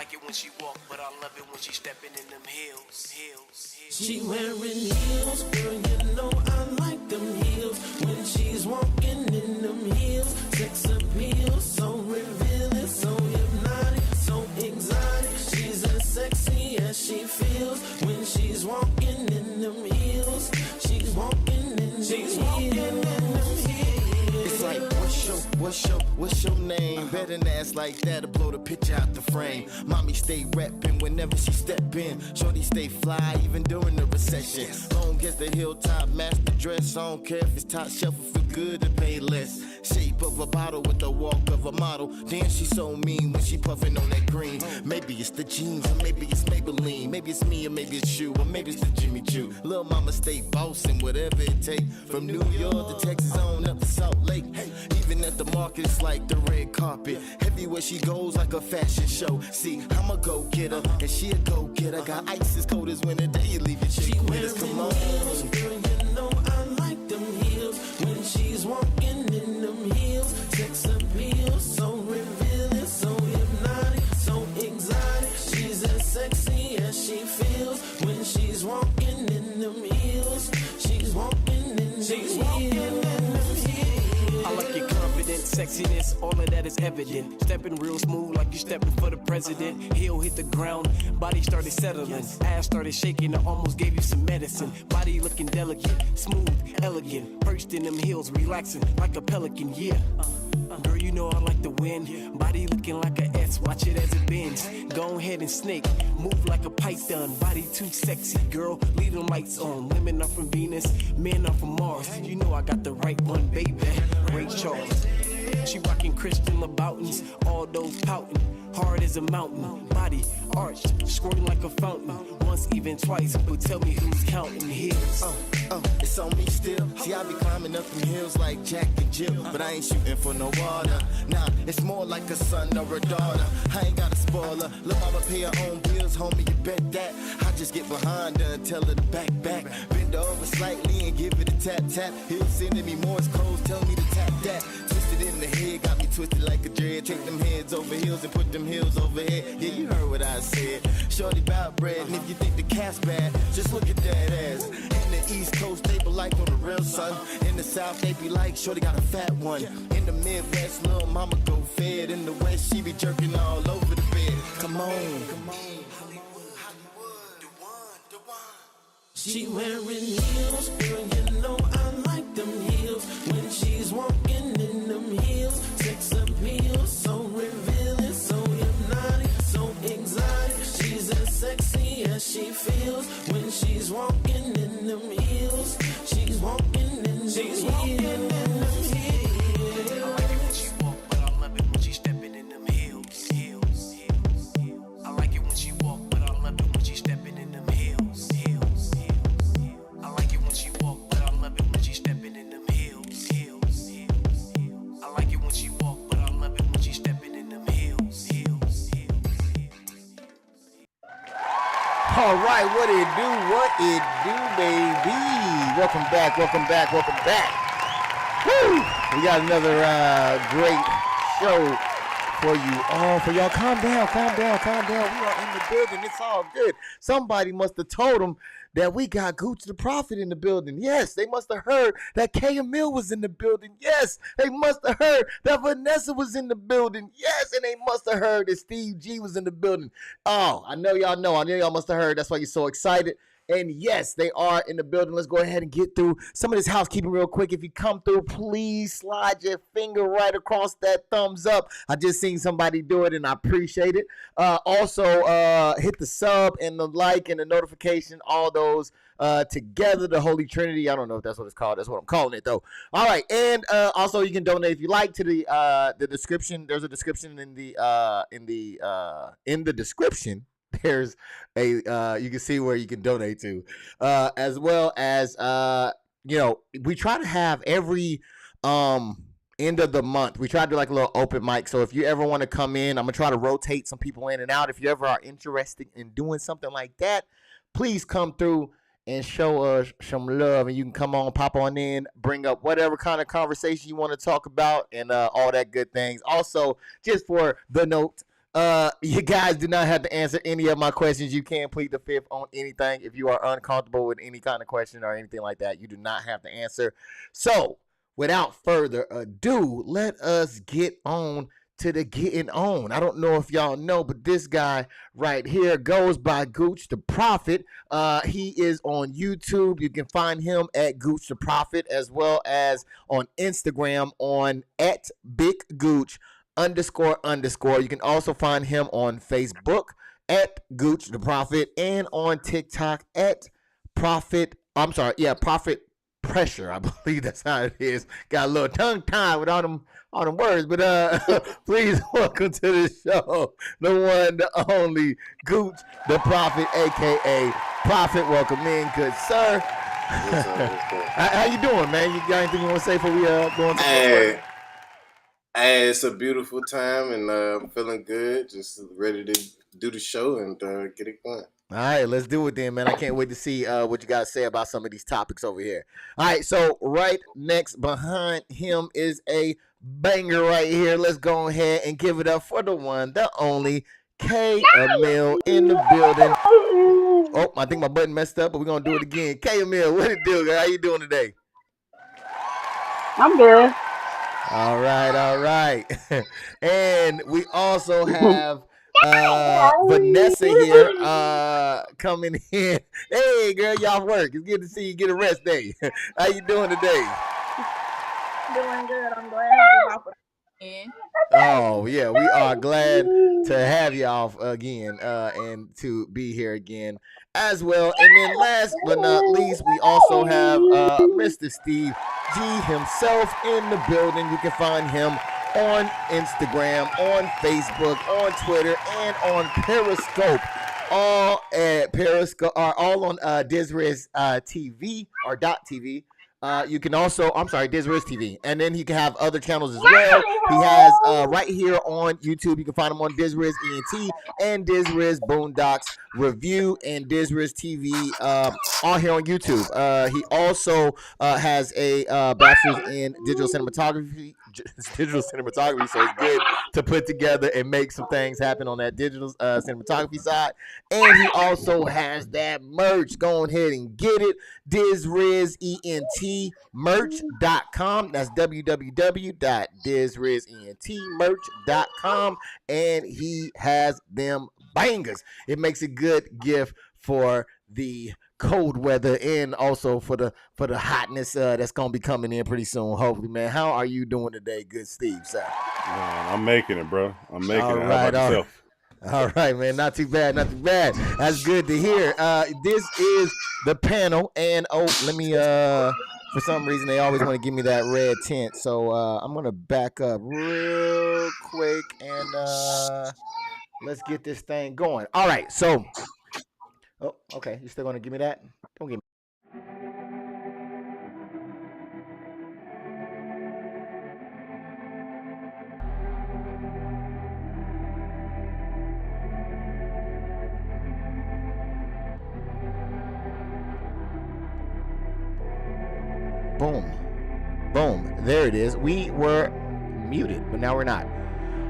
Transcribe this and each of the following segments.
like it when she walk, but I love it when she stepping in them heels. She wearing heels, girl, you know I like them heels. When she's walking in them heels, sex appeal, so revealing, so hypnotic, so exotic. She's as sexy as she feels when she's walking in them heels. She's walking in them heels. It's like, what's your name? Better than ass like that to blow the picture out the frame. Mommy stay reppin' whenever she step in. Shorty stay fly even during the recession. Long as the hilltop match the dress. I don't care if it's top shelf or feel good to pay less. Shape of a bottle with the walk of a model. Damn, she so mean when she puffin' on that green. Maybe it's the jeans or maybe it's Maybelline. Maybe it's me or maybe it's you or maybe it's the Jimmy Choo. Lil' mama stay bossin' whatever it take. From New York to Texas on up to Salt Lake. Even at the market, it's like the red carpet. Everywhere she goes like a fashion show. See, I'm a go-getter and she a go-getter. Got ice as cold as winter day. You leave your chick with us, come on. Heels, girl, you know I like them heels. When she's walking in them heels, sex appeal, so revealing, so hypnotic, so exotic. She's as sexy as she feels when she's walking in them heels. She's walking in them heels. I like your confidence, sexiness, all of that is evident. Stepping real smooth like you stepping for the president. Heel hit the ground, body started settling. Ass started shaking, I almost gave you some medicine. Body looking delicate, smooth, elegant. Perched in them heels, relaxing like a pelican, yeah. Girl, you know I like the wind. Body looking like a S, watch it as it bends. Go ahead and snake, move like a python. Body too sexy, girl, leave them lights on. Women are from Venus, men are from Mars. You know I got the right one, baby. Ray Charles. She rockin' Christian Louboutins, all those pouting. Hard as a mountain, body arched, squirting like a fountain. Once, even twice, but tell me who's counting heels. It's on me still. See, I be climbing up them hills like Jack and Jill, but I ain't shooting for no water. Nah, it's more like a son or a daughter. I ain't got a spoiler. Lil' mama pay her own bills, homie, you bet that. I just get behind her and tell her to back. Bend over slightly and give it a tap. He'll sending me Morse codes, tell me to tap that. Twisted in the head, got me twisted like a dread. Take them heads over heels and put them heels over head. Yeah, you heard what I said. Shorty bout bread, and if you think the cat's bad, just look at that ass. In the East Coast, they be like on the real son. In the South, they be like, shorty got a fat one. In the Midwest, lil' mama go fed. In the West, she be jerking all over the bed. Come on. She wearing heels, girl, you know I like them heels. When she's walking in them heels, sex appeal, so revealing, so hypnotic, so exotic. She's as sexy as she feels when she's walking in them heels. She's walking in them heels. I like it when she walk, but I love it when she stepping in them heels. I like it when she walk, but I love it when she stepping in them heels. I like it when she walk, but I love it when she stepping in them heels. I like it when she walk, but I love it when she stepping in them heels. All right, what it do, baby? Welcome back. Woo! We got another great show for you all. For y'all, calm down. We are in the building. It's all good. Somebody must have told them that we got GOOCH the Prophet in the building. Yes, they must have heard that K Emil was in the building. Yes, they must have heard that Vanessa was in the building. Yes, and they must have heard that Steve G was in the building. Oh, I know y'all know. I know y'all must have heard. That's why you're so excited. And yes, they are in the building. Let's go ahead and get through some of this housekeeping real quick. If you come through, please slide your finger right across that thumbs up. I just seen somebody do it, and I appreciate it. Also, hit the sub and the like and the notification, all those together, the Holy Trinity. I don't know if that's what it's called. That's what I'm calling it, though. All right, and also you can donate if you like to the description. There's a description in the description. There's a you can see where you can donate to, as well as we try to have every end of the month. We try to do like a little open mic. So if you ever want to come in, I'm gonna try to rotate some people in and out. If you ever are interested in doing something like that, please come through and show us some love, and you can come on, pop on in, bring up whatever kind of conversation you want to talk about, and all that good things. Also, just for the note, You guys do not have to answer any of my questions. You can plead the fifth on anything. If you are uncomfortable with any kind of question or anything like that, you do not have to answer. So, without further ado, let us get on to the getting on. I don't know if y'all know, but this guy right here goes by Gooch the Prophet. He is on YouTube. You can find him at Gooch the Prophet, as well as on Instagram on @BigGooch__. You can also find him on Facebook at Gooch the Prophet and on TikTok at Prophet Pressure. I believe that's how it is. Got a little tongue tied with all them words, but please welcome to the show the one, the only Gooch the Prophet, aka Prophet. Welcome in, good sir. What's up? How you doing, man? You got anything you want to say before we go into Hey, it's a beautiful time, and I'm feeling good. Just ready to do the show and get it going. All right, let's do it then, man. I can't wait to see what you got to say about some of these topics over here. All right, so right next behind him is a banger right here. Let's go ahead and give it up for the one, the only K Emil in the building. Oh, I think my button messed up, but we're going to do it again. K Emil, what it do, girl? How you doing today? I'm good. All right. And we also have Vanessa here coming in. Hey, girl, y'all work. It's good to see you get a rest day. How you doing today? Doing good. I'm glad you're off again. Oh, yeah, we are glad to have y'all again and to be here again as well. And then last but not least, we also have Mr. Steve G himself in the building. You can find him on Instagram, on Facebook, on Twitter, and on Periscope. All at Periscope, all on Dizriz TV or .tv. You can also, Dizriz TV, and then he can have other channels as well. He has right here on YouTube. You can find him on Dizriz ENT and Dizriz Boondocks Review and Dizriz TV on here on YouTube. He also has a bachelor's in digital cinematography. So it's good to put together and make some things happen on that digital cinematography side. And he also has that merch. Go ahead and get it. DizRizEntMerch.com. That's www.DizRizEntMerch.com. And he has them bangers. It makes a good gift for the cold weather and also for the hotness that's gonna be coming in pretty soon, hopefully, man. How are you doing today, good Steve, sir? Man, I'm making it, bro. I'm making it. Right, How about yourself? All right, man. Not too bad. That's good to hear. This is the panel, and let me for some reason they always want to give me that red tint, so I'm gonna back up real quick and let's get this thing going. All right, so oh, okay. You still gonna give me that? Don't give me. Boom. There it is. We were muted, but now we're not.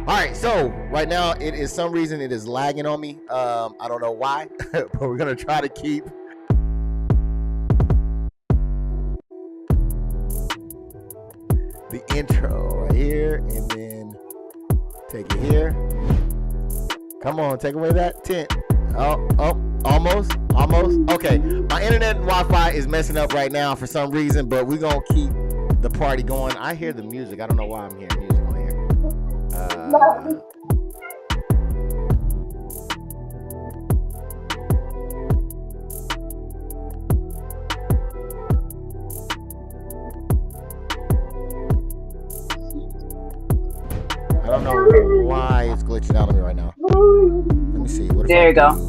All right, so right now it is some reason it is lagging on me. I don't know why, but we're gonna try to keep the intro right here, and then take it here. Come on, take away that tint. Oh, almost. Okay, my internet and Wi-Fi is messing up right now for some reason, but we're gonna keep the party going. I hear the music. I don't know why I'm hearing music on here. I don't know why it's glitching out on me right now. Let me see. What if There you go.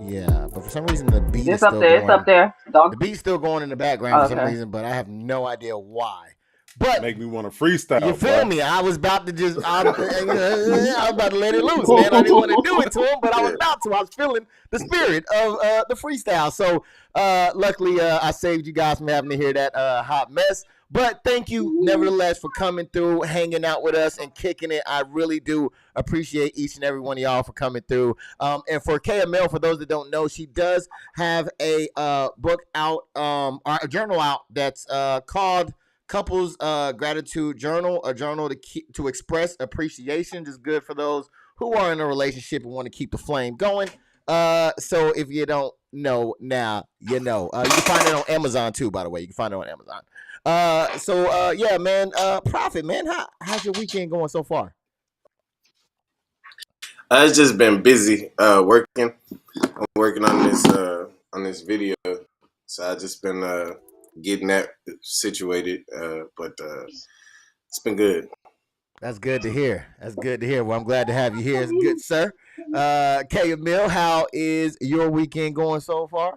Yeah, but for some reason the beat It's is up still there. going. It's up there. The beat's still going in the background for some reason, but I have no idea why. But Make me want to freestyle. you feel me? I was about to just, I was about to let it loose, man. I didn't want to do it to him, but I was about to. I was feeling the spirit of the freestyle. So luckily, I saved you guys from having to hear that hot mess. But thank you, nevertheless, for coming through, hanging out with us, and kicking it. I really do appreciate each and every one of y'all for coming through. And for KML, for those that don't know, she does have a book out, or a journal out that's called Couples Gratitude Journal, a journal to express appreciation. Just good for those who are in a relationship and want to keep the flame going. So if you don't know now, you know. You can find it on Amazon too, by the way. You can find it on Amazon. Yeah, man. Prophet, man, how's your weekend going so far? I've just been busy working. I'm working on this video, so I just been getting that situated. But it's been good. That's good to hear. That's good to hear. Well, I'm glad to have you here. It's good, sir. K. Mill, how is your weekend going so far?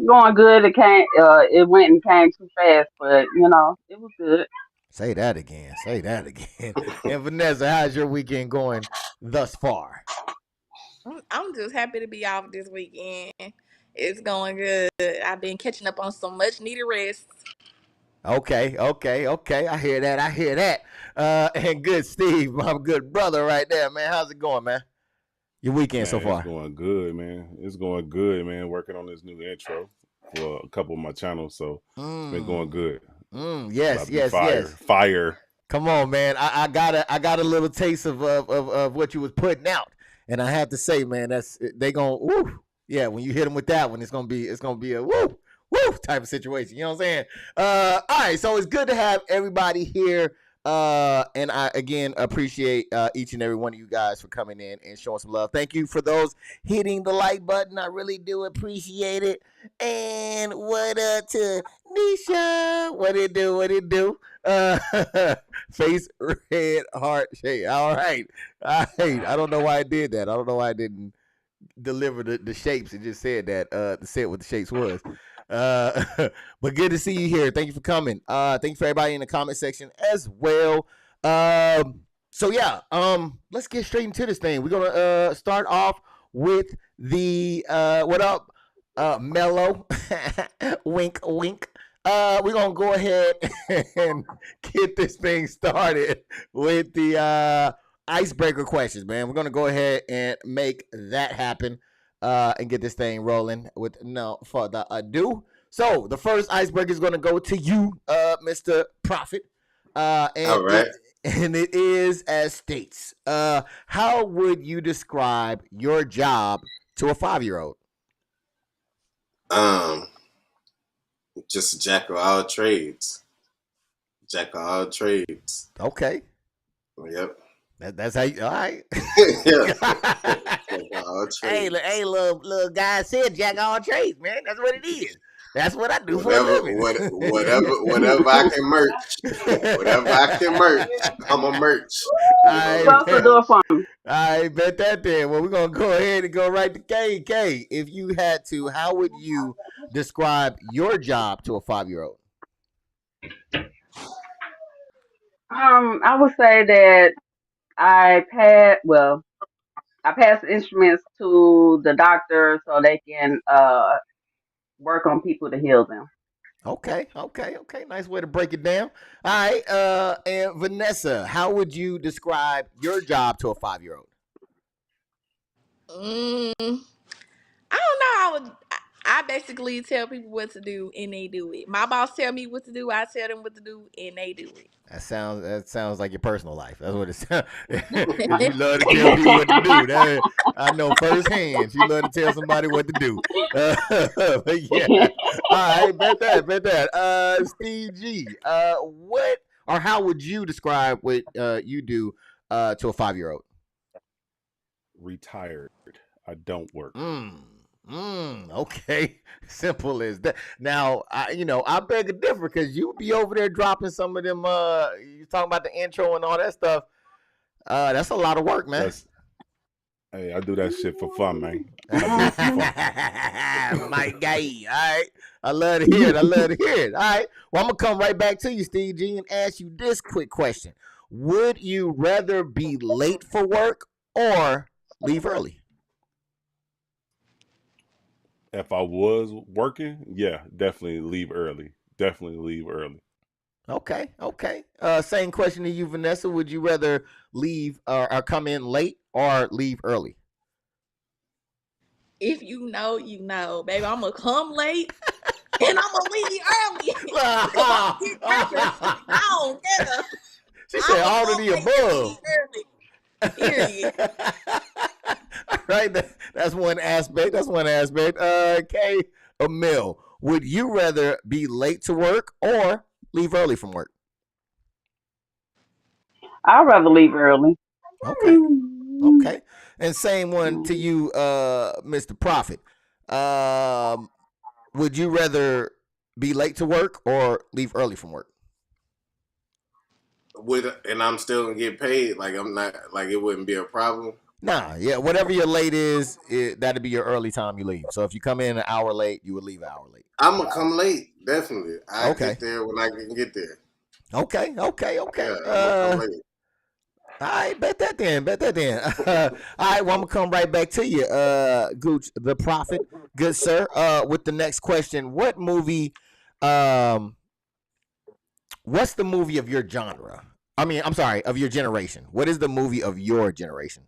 Going good. It went and came too fast, but it was good. Say that again. Say that again. And Vanessa, how's your weekend going thus far? I'm just happy to be off this weekend. It's going good. I've been catching up on some much needed rest. Okay. I hear that. And good Steve, my good brother right there, man. How's it going, man? Your weekend so far? It's going good, man. It's going good, man. Working on this new intro for a couple of my channels, so it's been going good. Yes. Fire. Come on, man. I got a little taste of what you was putting out, and I have to say, man, they gonna woo. Yeah, when you hit them with that one, it's gonna be a woo type of situation. You know what I'm saying? All right, so it's good to have everybody here. And I again appreciate each and every one of you guys for coming in and showing some love. Thank you for those hitting the like button. I really do appreciate it. And what up to Nisha? What it do? Face red heart shape. All right. I don't know why I did that. I don't know why I didn't deliver the shapes and just said that to say what the shapes was. But good to see you here. Thank you for coming. Thank you for everybody in the comment section as well. So yeah, let's get straight into this thing. We're gonna start off with the what up, Mellow. Wink, wink. We're gonna go ahead and get this thing started with the icebreaker questions, man. We're gonna go ahead and make that happen. And get this thing rolling with no further ado. So the first icebreaker is going to go to you, Mr. Prophet. All right. It is as states. How would you describe your job to a 5-year-old? Just a jack of all trades. Okay. Yep. That's how you, all right. Hey, little guy said jack of all trades, man. That's what it is. That's what I do for a living. Whatever I can merch. I'm a merch. I bet that there. Well, we're gonna go ahead and go right to K. K, if you had to, how would you describe your job to a 5-year-old? I would say that I pass instruments to the doctor so they can work on people to heal them. Okay. Nice way to break it down. All right. And Vanessa, how would you describe your job to a 5-year-old? I don't know. I basically tell people what to do and they do it. My boss tell me what to do, I tell them what to do, and they do it. That sounds like your personal life. That's what it sounds. You love to tell people what to do. I know firsthand. You love to tell somebody what to do. But yeah. All right, bet that. Steve G. What or how would you describe what you do to a 5-year-old? Retired. I don't work. Okay. Simple as that. Now, I beg to differ because you be over there dropping some of them. You talking about the intro and all that stuff. That's a lot of work, man. Hey, I do that shit for fun, man. My guy. All right. I love to hear it. All right. Well, I'm gonna come right back to you, Steve G, and ask you this quick question: would you rather be late for work or leave early? If I was working, yeah, definitely leave early. definitely leave early. Okay. Same question to you, Vanessa. Would you rather leave or come in late or leave early? If you know, you know, baby. I'm gonna come late and I'm gonna leave early because I'm getting reference. I don't care. She I'm said gonna all of come the late and above. leave early. Period. All right, that's one aspect. K. Emil, would you rather be late to work or leave early from work? I'd rather leave early. Okay. And same one to you, Mr. Prophet. Um, would you rather be late to work or leave early from work? And I'm still gonna get paid. Like I'm not. Like it wouldn't be a problem. Nah, yeah, whatever your late is, that'd be your early time you leave. So if you come in an hour late, you would leave an hour late. I'm gonna come late. Definitely. I Okay. get there when I can get there. Okay. Yeah, I'm gonna come late. All right, bet that then. All right, well, I'm gonna come right back to you, Gooch the Prophet, good sir. With the next question, what's the movie of your genre? I mean, I'm sorry, of your generation. What is the movie of your generation?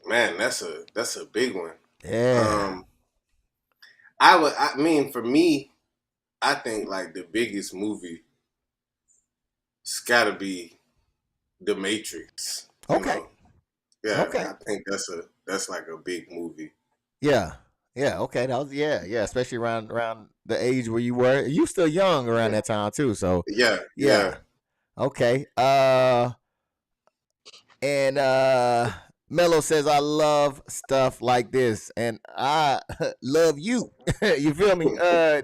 Man, that's a big one. Yeah. I mean, for me, I think like the biggest movie it's gotta be The Matrix. Okay. Yeah, Okay. I think that's like a big movie. Yeah. Okay. That was especially around the age where you were. You still young around that time too. So Yeah. Okay. And Mello says, I love stuff like this, and I love you. You feel me?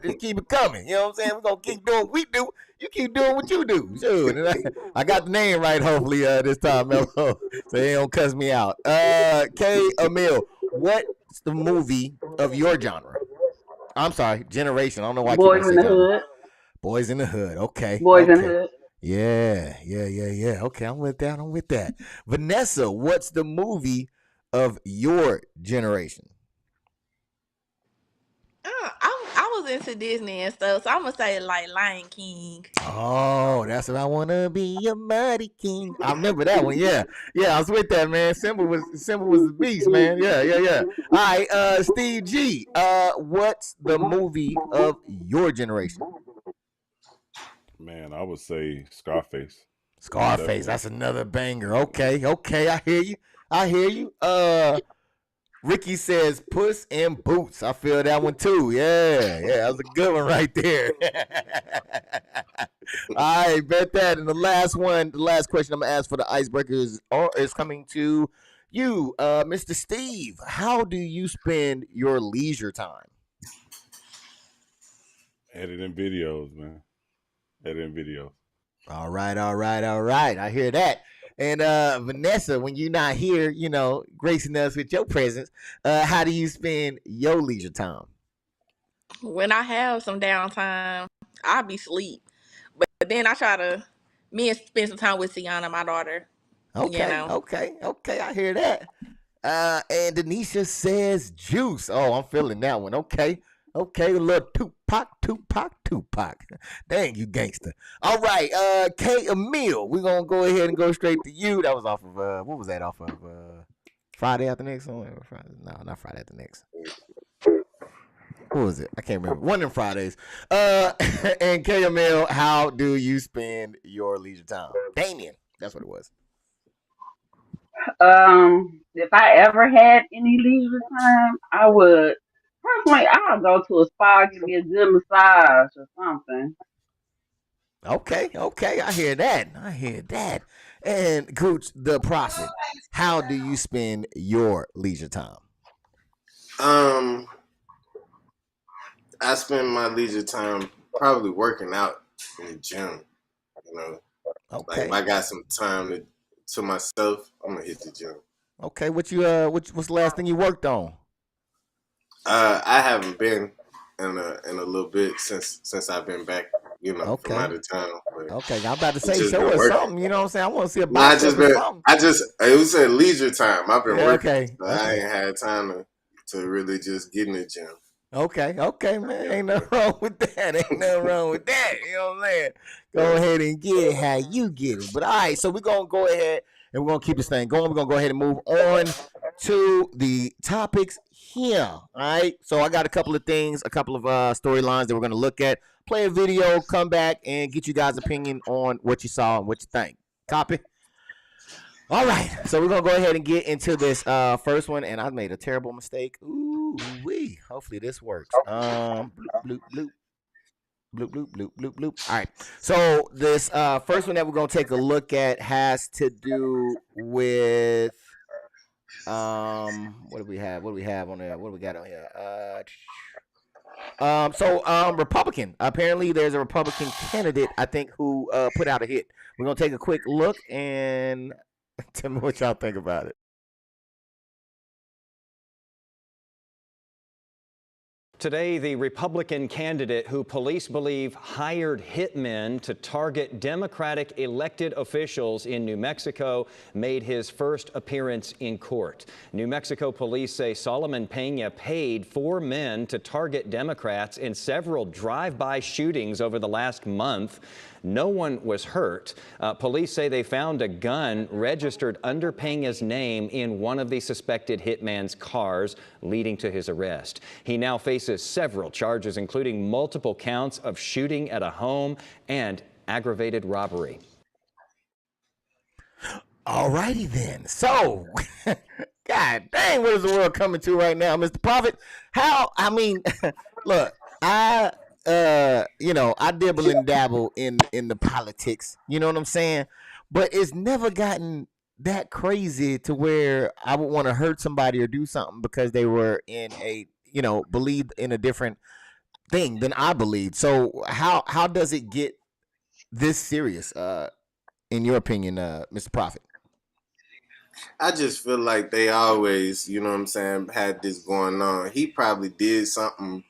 Just keep it coming. You know what I'm saying? We're gonna keep doing what we do. You keep doing what you do. Sure. And I got the name right, hopefully, this time, Mello. So they don't cuss me out. K. Emil, what's the movie of your genre? I'm sorry, generation. I don't know why I keep on Boys in saying the genre. Hood. Boys in the Hood. Okay. Boys in the Hood. Yeah. Okay, I'm with that. Vanessa, what's the movie of your generation? I was into Disney and stuff, so I'm gonna say like Lion King. Oh, that's what I wanna be a mighty king. I remember that one. Yeah, I was with that, man. Simba was the beast, man. Yeah. All right, Steve G. What's the movie of your generation? Man, I would say Scarface. Scarface. That's another banger. Okay. I hear you. Ricky says Puss in Boots. I feel that one too. Yeah, that was a good one right there. All right, bet that. And the last question I'm gonna ask for the icebreakers is coming to you, Mr. Steve. How do you spend your leisure time? Editing videos, man. Editing videos. All right. I hear that. And Vanessa, when you're not here, gracing us with your presence, how do you spend your leisure time? When I have some downtime, I'll be asleep. But then I try to spend some time with Sienna, my daughter. Okay. I hear that. And Denisha says juice. Oh, I'm feeling that one. Okay, a little Tupac. Dang, you gangster. All right, K. Emil, we're gonna go ahead and go straight to you. That was off of what was that off of? Friday After Next? No, not Friday After Next. What was it? I can't remember. One of them Fridays. And K. Emil, how do you spend your leisure time? Damien, that's what it was. If I ever had any leisure time, I would personally I'll go to a spa, give me a good massage or something. Okay, I hear that. And Gooch the Prophet, how do you spend your leisure time? I spend my leisure time probably working out in the gym. Like if I got some time to myself, I'm gonna hit the gym. Okay, what's the last thing you worked on? I haven't been in a little bit since I've been back, from out of town. Okay, I'm about to say show us something. You know what I'm saying? I want to see a bicep or something. It was a leisure time. I've been working. Okay. I ain't had time to really just get in the gym. Okay, man. Ain't nothing wrong with that. Ain't nothing wrong with that. You know what I'm saying? Go ahead and get it how you get it. But all right, so we're gonna go ahead and we're gonna keep this thing going. We're gonna go ahead and move on to the topics here. All right. So I got a couple of things, a couple of storylines that we're gonna look at. Play a video, come back, and get you guys' opinion on what you saw and what you think. Copy? All right, so we're gonna go ahead and get into this first one, and I made a terrible mistake. Ooh wee! Hopefully this works. Bloop bloop bloop bloop bloop bloop bloop bloop. All right, so this first one that we're gonna take a look at has to do with what do we have? What do we have on there? What do we got on here? Republican. Apparently, there's a Republican candidate I think who put out a hit. We're gonna take a quick look and tell me what y'all think about it. Today, the Republican candidate who police believe hired hitmen to target Democratic elected officials in New Mexico made his first appearance in court. New Mexico police say Solomon Pena paid 4 men to target Democrats in several drive-by shootings over the last month. No one was hurt. Police say they found a gun registered under Pena's name in one of the suspected hitman's cars, leading to his arrest. He now faces several charges, including multiple counts of shooting at a home and aggravated robbery. All righty then. So, God dang, what is the world coming to right now, Mr. Prophet? Look, I dibble and dabble in the politics. You know what I'm saying? But it's never gotten that crazy to where I would want to hurt somebody or do something because they were in a, believed in a different thing than I believed. So how does it get this serious, in your opinion, Mr. Prophet? I just feel like they always, had this going on. He probably did something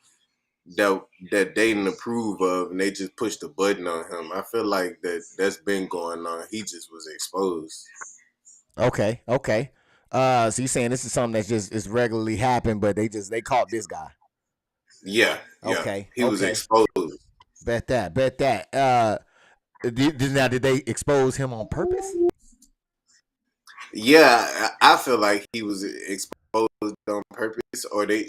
that they didn't approve of, and they just pushed a button on him. I feel like that's been going on. He just was exposed. Okay. So you're saying this is something that's just is regularly happened, but they caught this guy. Yeah. Okay. He was exposed. Bet that. Did they expose him on purpose? Yeah, I feel like he was exposed on purpose, or they,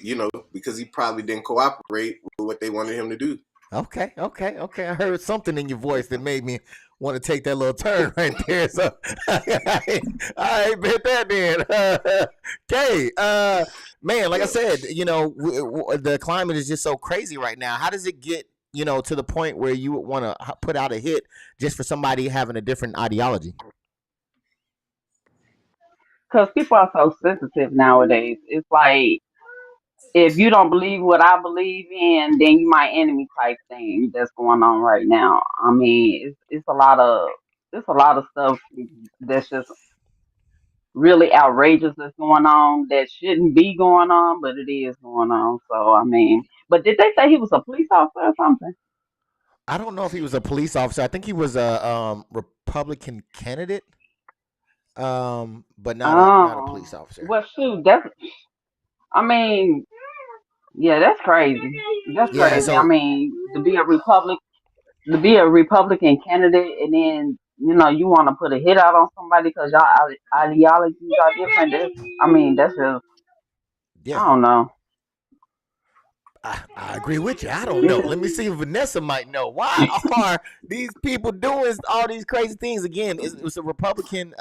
because he probably didn't cooperate with what they wanted him to do. Okay. I heard something in your voice that made me want to take that little turn right there. So I bet that then. Okay, man, like I said, the climate is just so crazy right now. How does it get, to the point where you would want to put out a hit just for somebody having a different ideology? Because people are so sensitive nowadays. It's like, if you don't believe what I believe in, then you my enemy type thing that's going on right now. I mean, it's a lot of stuff that's just really outrageous that's going on that shouldn't be going on, but it is going on. So I mean, but did they say he was a police officer or something? I don't know if he was a police officer. I think he was a Republican candidate, but not a police officer. Well, shoot, I mean, yeah, that's crazy. That's Yeah, crazy. so I mean, to be a Republican candidate, and then you want to put a hit out on somebody because y'all ideologies are different. That's just, yeah. I don't know. I agree with you. I don't know. Let me see if Vanessa might know. Why are these people doing all these crazy things again? It was a Republican,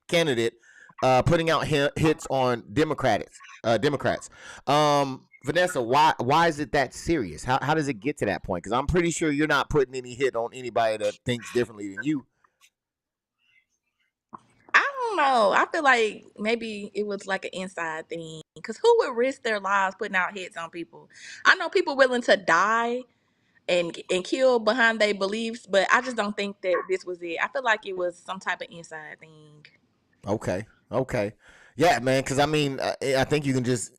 candidate putting out hits on Democrats. Vanessa, why is it that serious? How does it get to that point? Because I'm pretty sure you're not putting any hit on anybody that thinks differently than you. I don't know. I feel like maybe it was like an inside thing. Because who would risk their lives putting out hits on people? I know people willing to die and kill behind their beliefs, but I just don't think that this was it. I feel like it was some type of inside thing. Okay. Yeah, man, because I think you can just,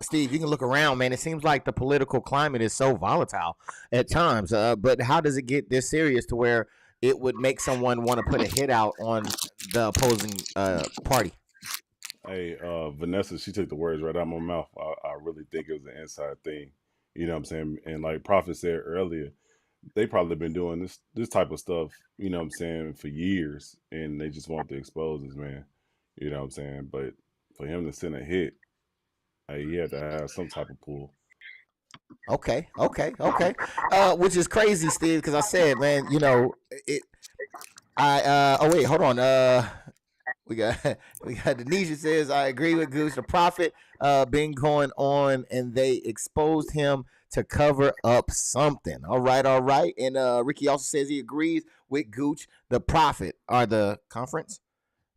Steve, you can look around, man. It seems like the political climate is so volatile at times. But how does it get this serious to where it would make someone want to put a hit out on the opposing party? Hey, Vanessa, she took the words right out of my mouth. I really think it was an inside thing. You know what I'm saying? And like Prophet said earlier, they probably been doing this type of stuff, you know what I'm saying, for years, and they just want to expose this man. You know what I'm saying? But for him to send a hit, he had to have some type of pull. Okay. Which is crazy, Steve, because I said, man, it. Oh wait, hold on. We got we got Denisha says I agree with Goose. The Prophet been going on, and they exposed him to cover up something. All right. And Ricky also says he agrees with Gooch. The Prophet are the conference.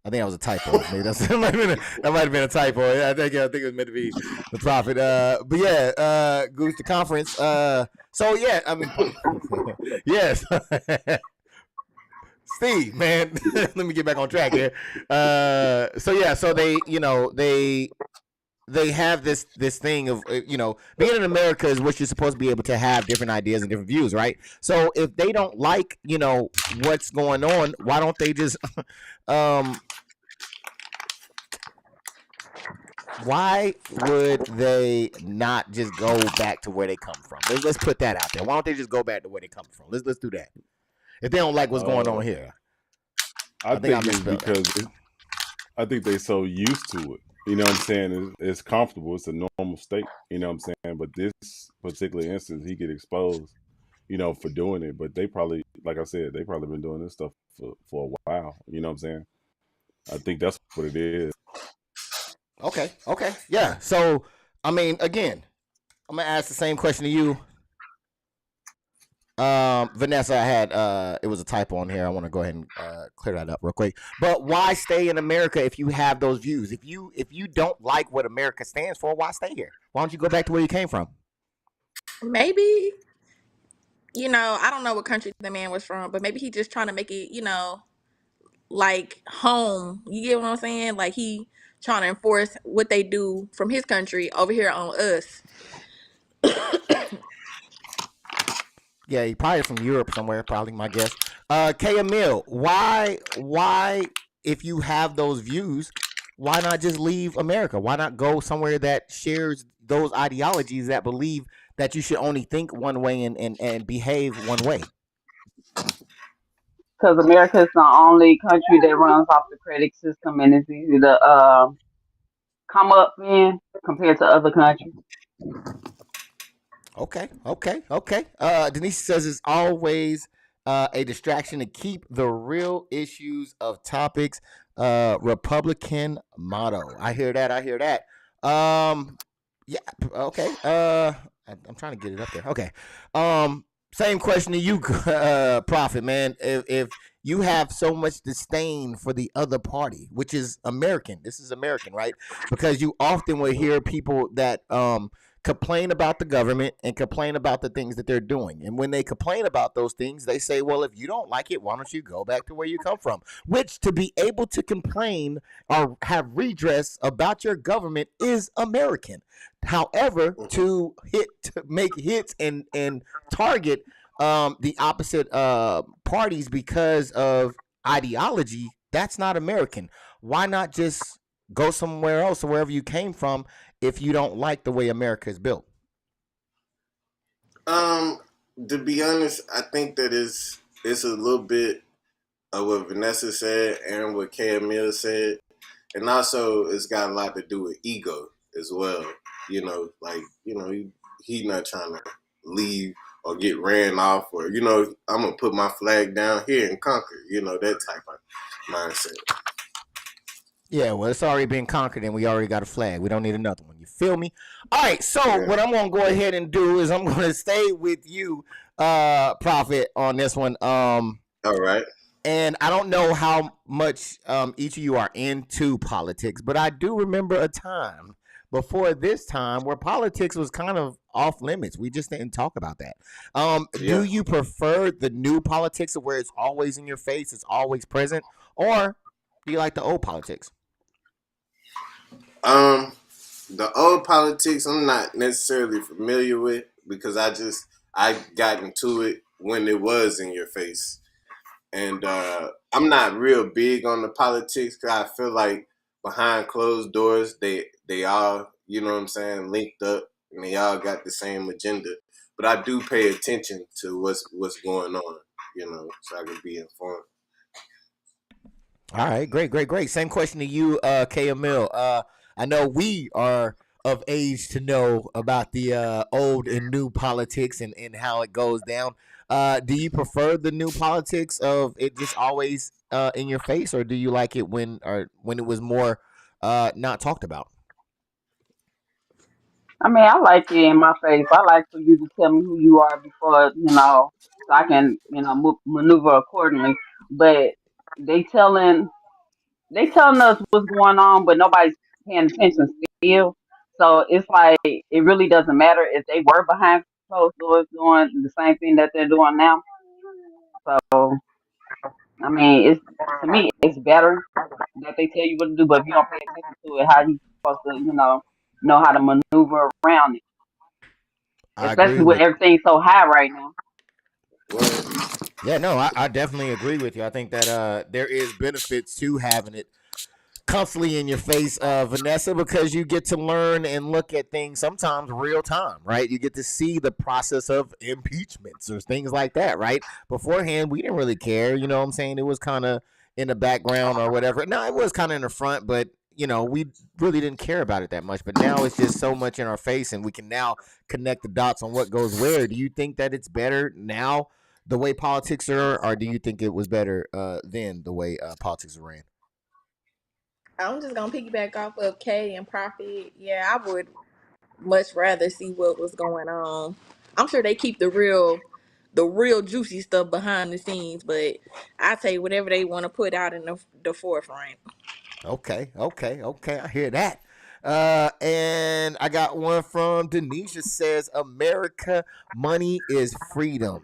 I think that was a typo. Maybe that might have been a typo. Yeah, I think it was meant to be the Prophet. But yeah, Goose the conference. So yeah, I mean, yes. Steve, man, let me get back on track here. So yeah, so they have this thing of being in America is what you're supposed to be able to have different ideas and different views, right? So if they don't like what's going on, why don't they just why would they not just go back to where they come from? Let's put that out there. Why don't they just go back to where they come from? Let's do that. If they don't like what's going on here, I think it's misspelled that. because I think they so used to it. You know what I'm saying? It's comfortable. It's a normal state. You know what I'm saying? But this particular instance, he get exposed, for doing it. But they probably, like I said, they probably been doing this stuff for a while. You know what I'm saying? I think that's what it is. Okay. Yeah. So, I mean, again, I'm gonna ask the same question to you. Vanessa, I had it was a typo on here. I want to go ahead and clear that up real quick. But why stay in America if you have those views? If you don't like what America stands for, why stay here? Why don't you go back to where you came from? Maybe, I don't know what country the man was from, but maybe he just trying to make it, like home. You get what I'm saying? Like he trying to enforce what they do from his country over here on us. Yeah, he probably from Europe somewhere, probably my guess. K. Emil, why if you have those views, why not just leave America? Why not go somewhere that shares those ideologies that believe that you should only think one way and behave one way? Because America is the only country that runs off the credit system and it's easy to come up in compared to other countries. Okay. Denise says it's always a distraction to keep the real issues of topics. Republican motto. I hear that. Yeah. Okay. I'm trying to get it up there. Okay. Same question to you, Prophet, man. If you have so much disdain for the other party, which is American, this is American, right? Because you often will hear people that complain about the government and complain about the things that they're doing. And when they complain about those things, they say, well, if you don't like it, why don't you go back to where you come from? Which, to be able to complain or have redress about your government is American. However, to make hits and target the opposite parties because of ideology, that's not American. Why not just go somewhere else or wherever you came from if you don't like the way America is built? To be honest, I think that it's a little bit of what Vanessa said and what Camille said, and also it's got a lot to do with ego as well. He not trying to leave or get ran off, or I'm gonna put my flag down here and conquer. That type of mindset. Yeah, well, it's already been conquered and we already got a flag. We don't need another one. You feel me? All right, so what I'm going to go ahead and do is I'm going to stay with you, Prophet, on this one. All right. And I don't know how much each of you are into politics, but I do remember a time before this time where politics was kind of off limits. We just didn't talk about that. Do you prefer the new politics where it's always in your face, it's always present, or do you like the old politics? The old politics I'm not necessarily familiar with because I got into it when it was in your face. And I'm not real big on the politics because I feel like behind closed doors, they all, you know what I'm saying, linked up, and they all got the same agenda. But I do pay attention to what's going on, you know, so I can be informed. All right, great. Same question to you, K. Emil. I know we are of age to know about the old and new politics and how it goes down. Do you prefer the new politics of it just always in your face, or do you like it when it was more not talked about? I mean, I like it in my face. I like for you to tell me who you are before, so I can, maneuver accordingly. But they telling they telling us what's going on, but nobody's paying attention still. So it's like it really doesn't matter if they were behind closed doors doing the same thing that they're doing now. So I mean, it's to me, it's better that they tell you what to do, but if you don't pay attention to it, how you supposed to, know how to maneuver around it, I agree especially with with. everything so high right now. Well, Yeah, no, I definitely agree with you. I think that there is benefits to having it constantly in your face, Vanessa, because you get to learn and look at things sometimes real time, right? You get to see the process of impeachments or things like that, right? Beforehand, we didn't really care. You know what I'm saying? It was kind of in the background or whatever. No, it was kind of in the front, but we really didn't care about it that much. But now it's just so much in our face, and we can now connect the dots on what goes where. Do you think that it's better now the way politics are, or do you think it was better then the way politics are ran? I'm just gonna piggyback off of Kay and Prophet. Yeah, I would much rather see what was going on. I'm sure they keep the real juicy stuff behind the scenes, but I take whatever they want to put out in the forefront. Okay. I hear that. And I got one from Denisha says, America, money is freedom.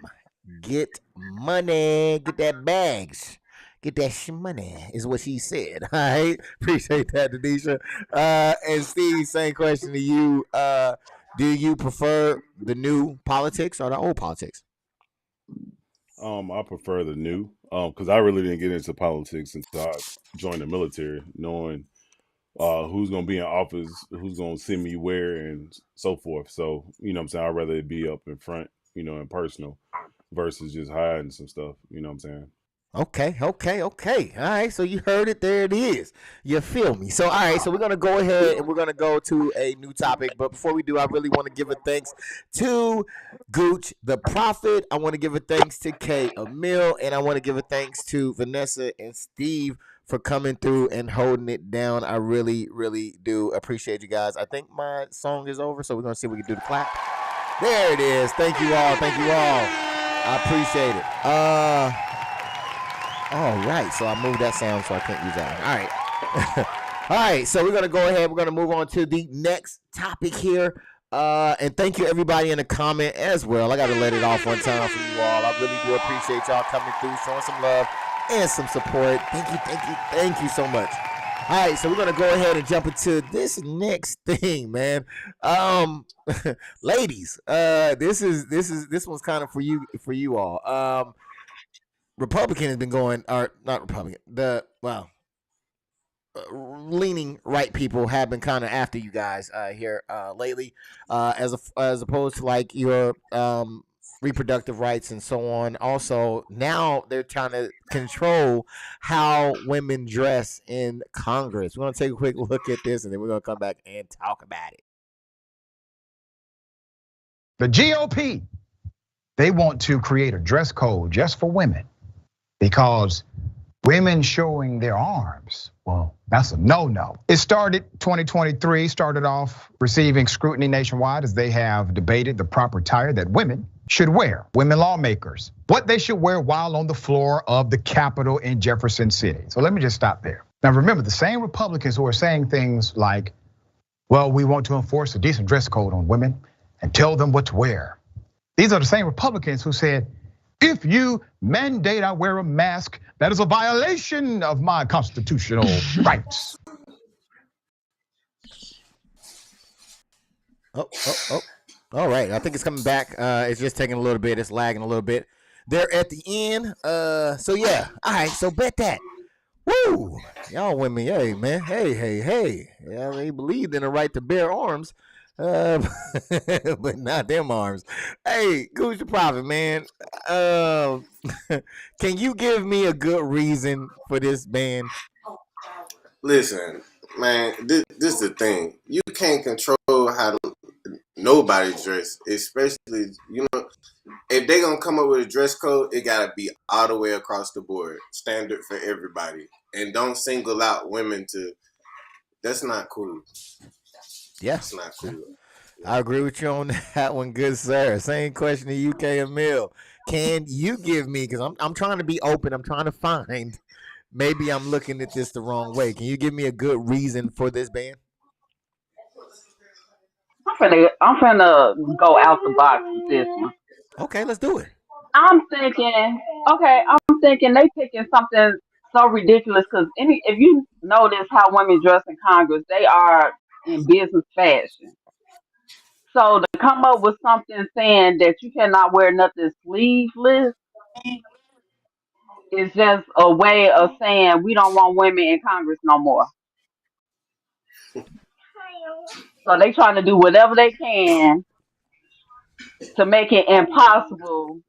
Get money, get that bags. Get that money is what she said. All right. Appreciate that, Denisha. And Steve, same question to you. Do you prefer the new politics or the old politics? I prefer the new, because I really didn't get into politics until I joined the military, knowing who's going to be in office, who's going to send me where, and so forth. So, what I'm saying, I'd rather it be up in front, and personal versus just hiding some stuff, what I'm saying? Okay. All right, so you heard it. There it is. You feel me? So, all right, so we're going to go ahead and we're going to go to a new topic. But before we do, I really want to give a thanks to Gooch, the Prophet. I want to give a thanks to K. Emil. And I want to give a thanks to Vanessa and Steve for coming through and holding it down. I really, really do appreciate you guys. I think my song is over, so we're going to see if we can do the clap. There it is. Thank you all. I appreciate it. All right, so I moved that sound, so I can't use that one. All right. All right, so we're going to go ahead. We're going to move on to the next topic here. And thank you, everybody, in the comment as well. I got to let it off one time for you all. I really do appreciate y'all coming through, showing some love and some support. Thank you so much. All right, so we're going to go ahead and jump into this next thing, man. Ladies, this one's kind of for you all. Republican has been going, or not Republican, leaning right people have been kind of after you guys here lately, as opposed to like your reproductive rights and so on. Also, now they're trying to control how women dress in Congress. We're going to take a quick look at this, and then we're going to come back and talk about it. The GOP, they want to create a dress code just for women. Because women showing their arms, well, that's a no-no. It started 2023, started off receiving scrutiny nationwide as they have debated the proper attire that women should wear, women lawmakers, what they should wear while on the floor of the Capitol in Jefferson City. So let me just stop there. Now remember, the same Republicans who are saying things like, well, we want to enforce a decent dress code on women and tell them what to wear. These are the same Republicans who said, if you mandate I wear a mask, that is a violation of my constitutional rights. Oh. All right, I think it's coming back. It's just taking a little bit. It's lagging a little bit. They're at the end. So yeah. All right, so bet that. Woo! Y'all women, hey man, hey. Yeah, they believed in the right to bear arms, uh, but not them arms. Hey, Gooch the Prophet, man. Uh, can you give me a good reason for this ban? Listen, man, this is the thing. You can't control how nobody dress, especially if they gonna come up with a dress code, it gotta be all the way across the board, standard for everybody, and don't single out women to. That's not cool. Yeah, It's not yeah. cool. I agree with you on that one, good sir. Same question to UK Emil. Can you give me, because I'm trying to be open, I'm trying to find, maybe I'm looking at this the wrong way. Can you give me a good reason for this ban? I'm finna go out the box with this one. Okay, let's do it. I'm thinking they picking something so ridiculous because if you notice how women dress in Congress, they are in business fashion. So to come up with something saying that you cannot wear nothing sleeveless is just a way of saying we don't want women in Congress no more. So they trying to do whatever they can to make it impossible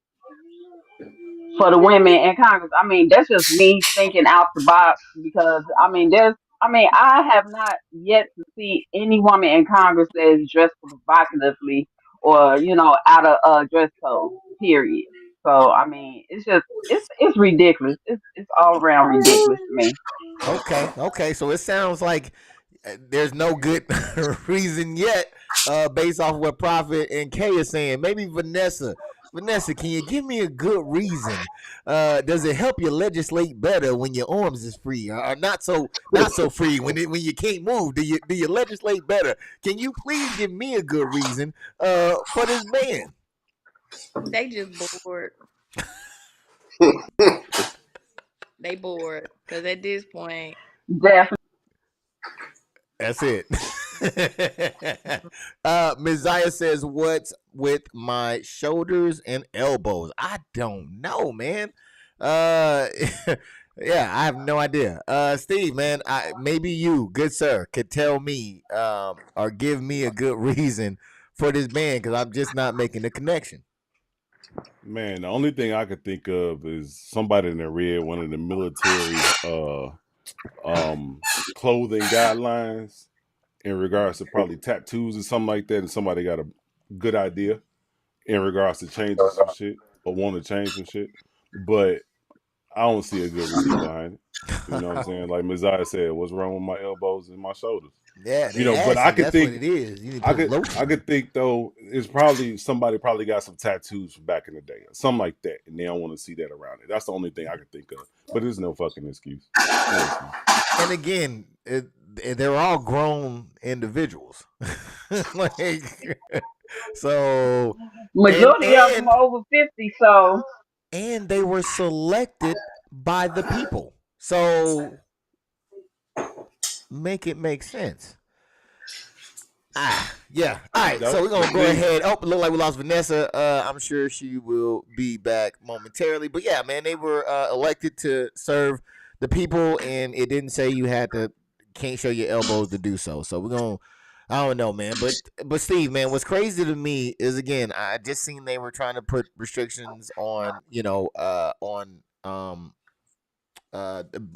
for the women in Congress. I mean, that's just me thinking out the box because I have not yet to see any woman in Congress that is dressed provocatively or, out of dress code, period. So, I mean, it's ridiculous. It's all around ridiculous to me. Okay. So it sounds like there's no good reason yet, based off what Prophet and Kay is saying. Maybe Vanessa. Vanessa, can you give me a good reason? Does it help you legislate better when your arms is free, or not so free when you can't move? Do you legislate better? Can you please give me a good reason for this ban? They just bored. They bored because at this point, Definitely. That's it. Messiah says, "What's with my shoulders and elbows? I don't know, man. Uh, yeah, I have no idea. Steve, man, maybe you, good sir, could tell me, or give me a good reason for this ban because I'm just not making the connection." Man, the only thing I could think of is somebody in the read one of the military clothing guidelines in regards to probably tattoos or something like that, and somebody got a good idea in regards to changing some shit or want to change some shit. But I don't see a good reason behind it. You know what I'm saying? Like Messiah said, what's wrong with my elbows and my shoulders? Yeah, You they know, but asked I you. could That's what think it is. You need to I put could lotion. I could think though it's probably somebody probably got some tattoos from back in the day, or something like that, and they don't want to see that around it. That's the only thing I could think of. But there's no fucking excuse. No excuse. And again, they're all grown individuals. Like, so, and Majority of them and are over 50, so and they were selected by the people. So make it make sense. Yeah. All right. So we're The gonna go thing, ahead. Oh, look like we lost Vanessa. I'm sure she will be back momentarily. But yeah, man, they were elected to serve the people, and it didn't say you had to can't show your elbows to do so. So we're gonna. I don't know, man, but Steve, man, what's crazy to me is again, I just seen they were trying to put restrictions on, on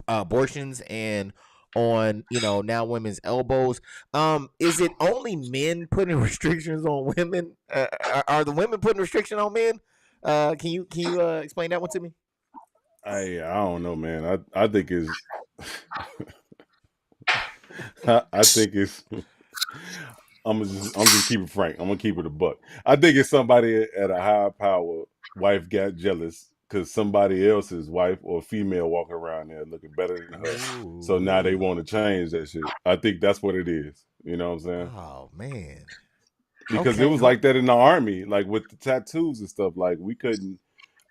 abortions and on now women's elbows. Is it only men putting restrictions on women? Are the women putting restriction on men? Can you explain that one to me? I don't know, man. I think it's I think it's I'm just keep it frank. I'm gonna keep it a buck. I think it's somebody at a high power wife got jealous because somebody else's wife or female walking around there looking better than her. So now they Ooh. want to change that shit. I think that's what it is. You know what I'm saying? Oh man. Because it Okay. was like that in the army, like with the tattoos and stuff. Like we couldn't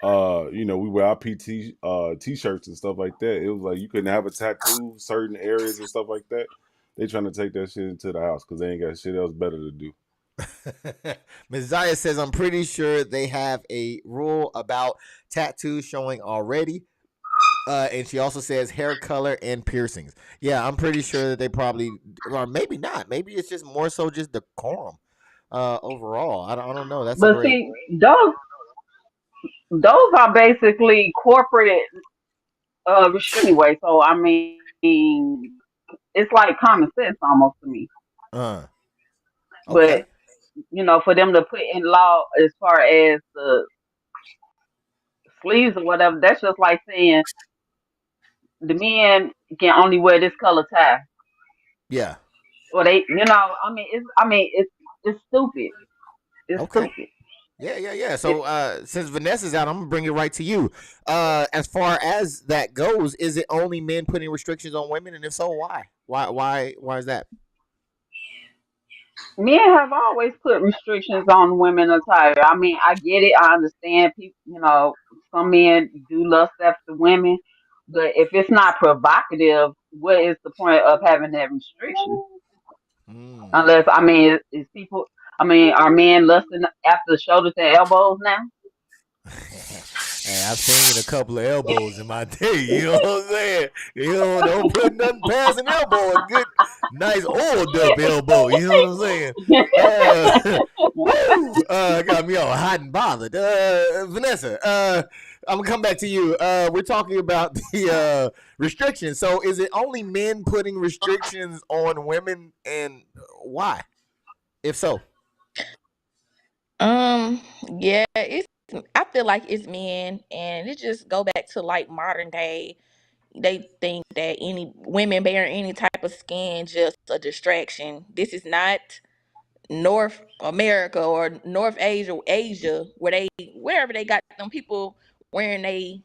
we wear our PT t-shirts and stuff like that. It was like you couldn't have a tattoo certain areas and stuff like that. They trying to take that shit into the house because they ain't got shit else better to do. Messiah says, I'm pretty sure they have a rule about tattoos showing already. And she also says hair color and piercings. Yeah, I'm pretty sure that they probably, or maybe not. Maybe it's just more so just decorum. Overall, I don't know. That's a But great. see, those are basically corporate restrictions anyway. So I mean, it's like common sense almost to me. Uh, But okay. for them to put in law as far as the sleeves or whatever, that's just like saying the men can only wear this color tie, Yeah. or they, it's stupid. It's Okay. stupid. Yeah. It, So since Vanessa's out, I'm gonna bring it right to you. As far as that goes, is it only men putting restrictions on women, and if so, why? Why is that? Men have always put restrictions on women attire. I mean, I get it. I understand people. Some men do lust after women, but if it's not provocative, what is the point of having that restriction? Hmm. Unless, I mean, is people? I mean, are men lusting after shoulders and elbows now? Hey, I've seen a couple of elbows in my day. You know what I'm saying? Don't put nothing past an elbow. A good, nice oiled up elbow. You know what I'm saying? Woo! Got me all hot and bothered. Vanessa, I'm gonna come back to you. We're talking about the restrictions. So, is it only men putting restrictions on women, and why? If so, Um, yeah, it's I feel like it's men, and it just go back to like modern day. They think that any women bearing any type of skin just a distraction. This is not North America or North Asia, where they wherever they got them people wearing they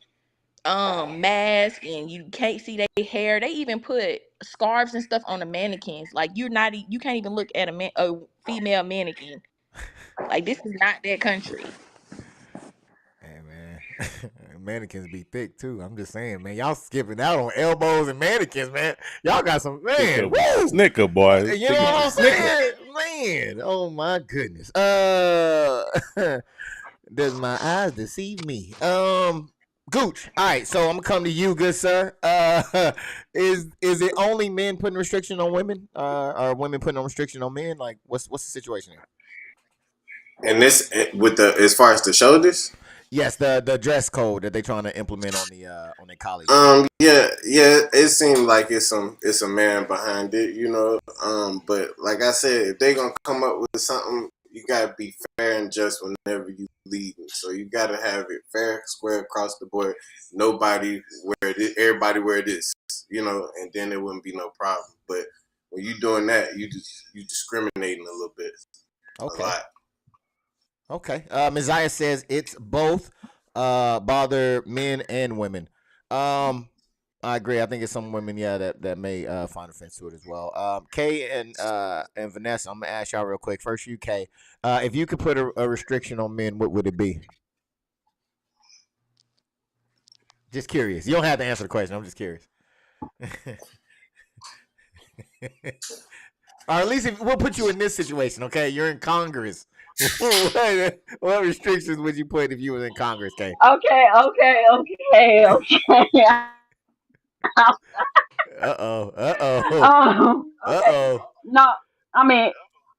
mask and you can't see their hair. They even put scarves and stuff on the mannequins. Like you can't even look at a female mannequin. Like this is not that country. hey man, mannequins be thick too. I'm just saying, man, y'all skipping out on elbows and mannequins, man. Y'all got some man. Woo! Snicker, boy. You know Think it's a what I'm snicker. saying, man? Oh my goodness. Does my eyes deceive me? Gooch. All right, so I'm gonna come to you, good sir. Is it only men putting restriction on women? Or women putting on restriction on men? Like, what's the situation here? And this with the as far as the shoulders. Yes, the dress code that they're trying to implement on the colleges. Yeah, it seems like it's a man behind it, but like I said, if they gonna come up with something, you gotta be fair and just whenever you lead. So you gotta have it fair, square across the board. Nobody wear it, everybody wear this, and then there wouldn't be no problem. But when you doing that, you discriminating a little bit, a Okay. lot. Okay. Messiah says it's both bother men and women. I agree. I think it's some women, yeah, that may find offense to it as well. Kay and Vanessa, I'm gonna ask y'all real quick. First, you, Kay. If you could put a restriction on men, what would it be? Just curious. You don't have to answer the question. I'm just curious. Or at least if we'll put you in this situation, okay? You're in Congress. What restrictions would you put if you was in Congress, Kay? Okay. Uh oh. Uh oh. Uh Okay. oh. No, I mean,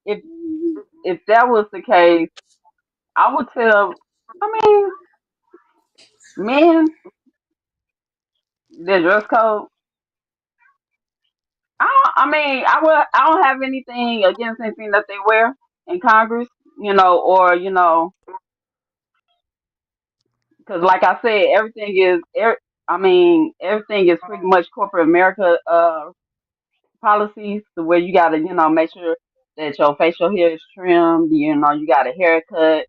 if if that was the case, I would tell. I mean, men, their dress code. I don't have anything against anything that they wear in Congress. Or because like I said, everything is pretty much corporate America policies, to where you gotta make sure that your facial hair is trimmed. You got a haircut.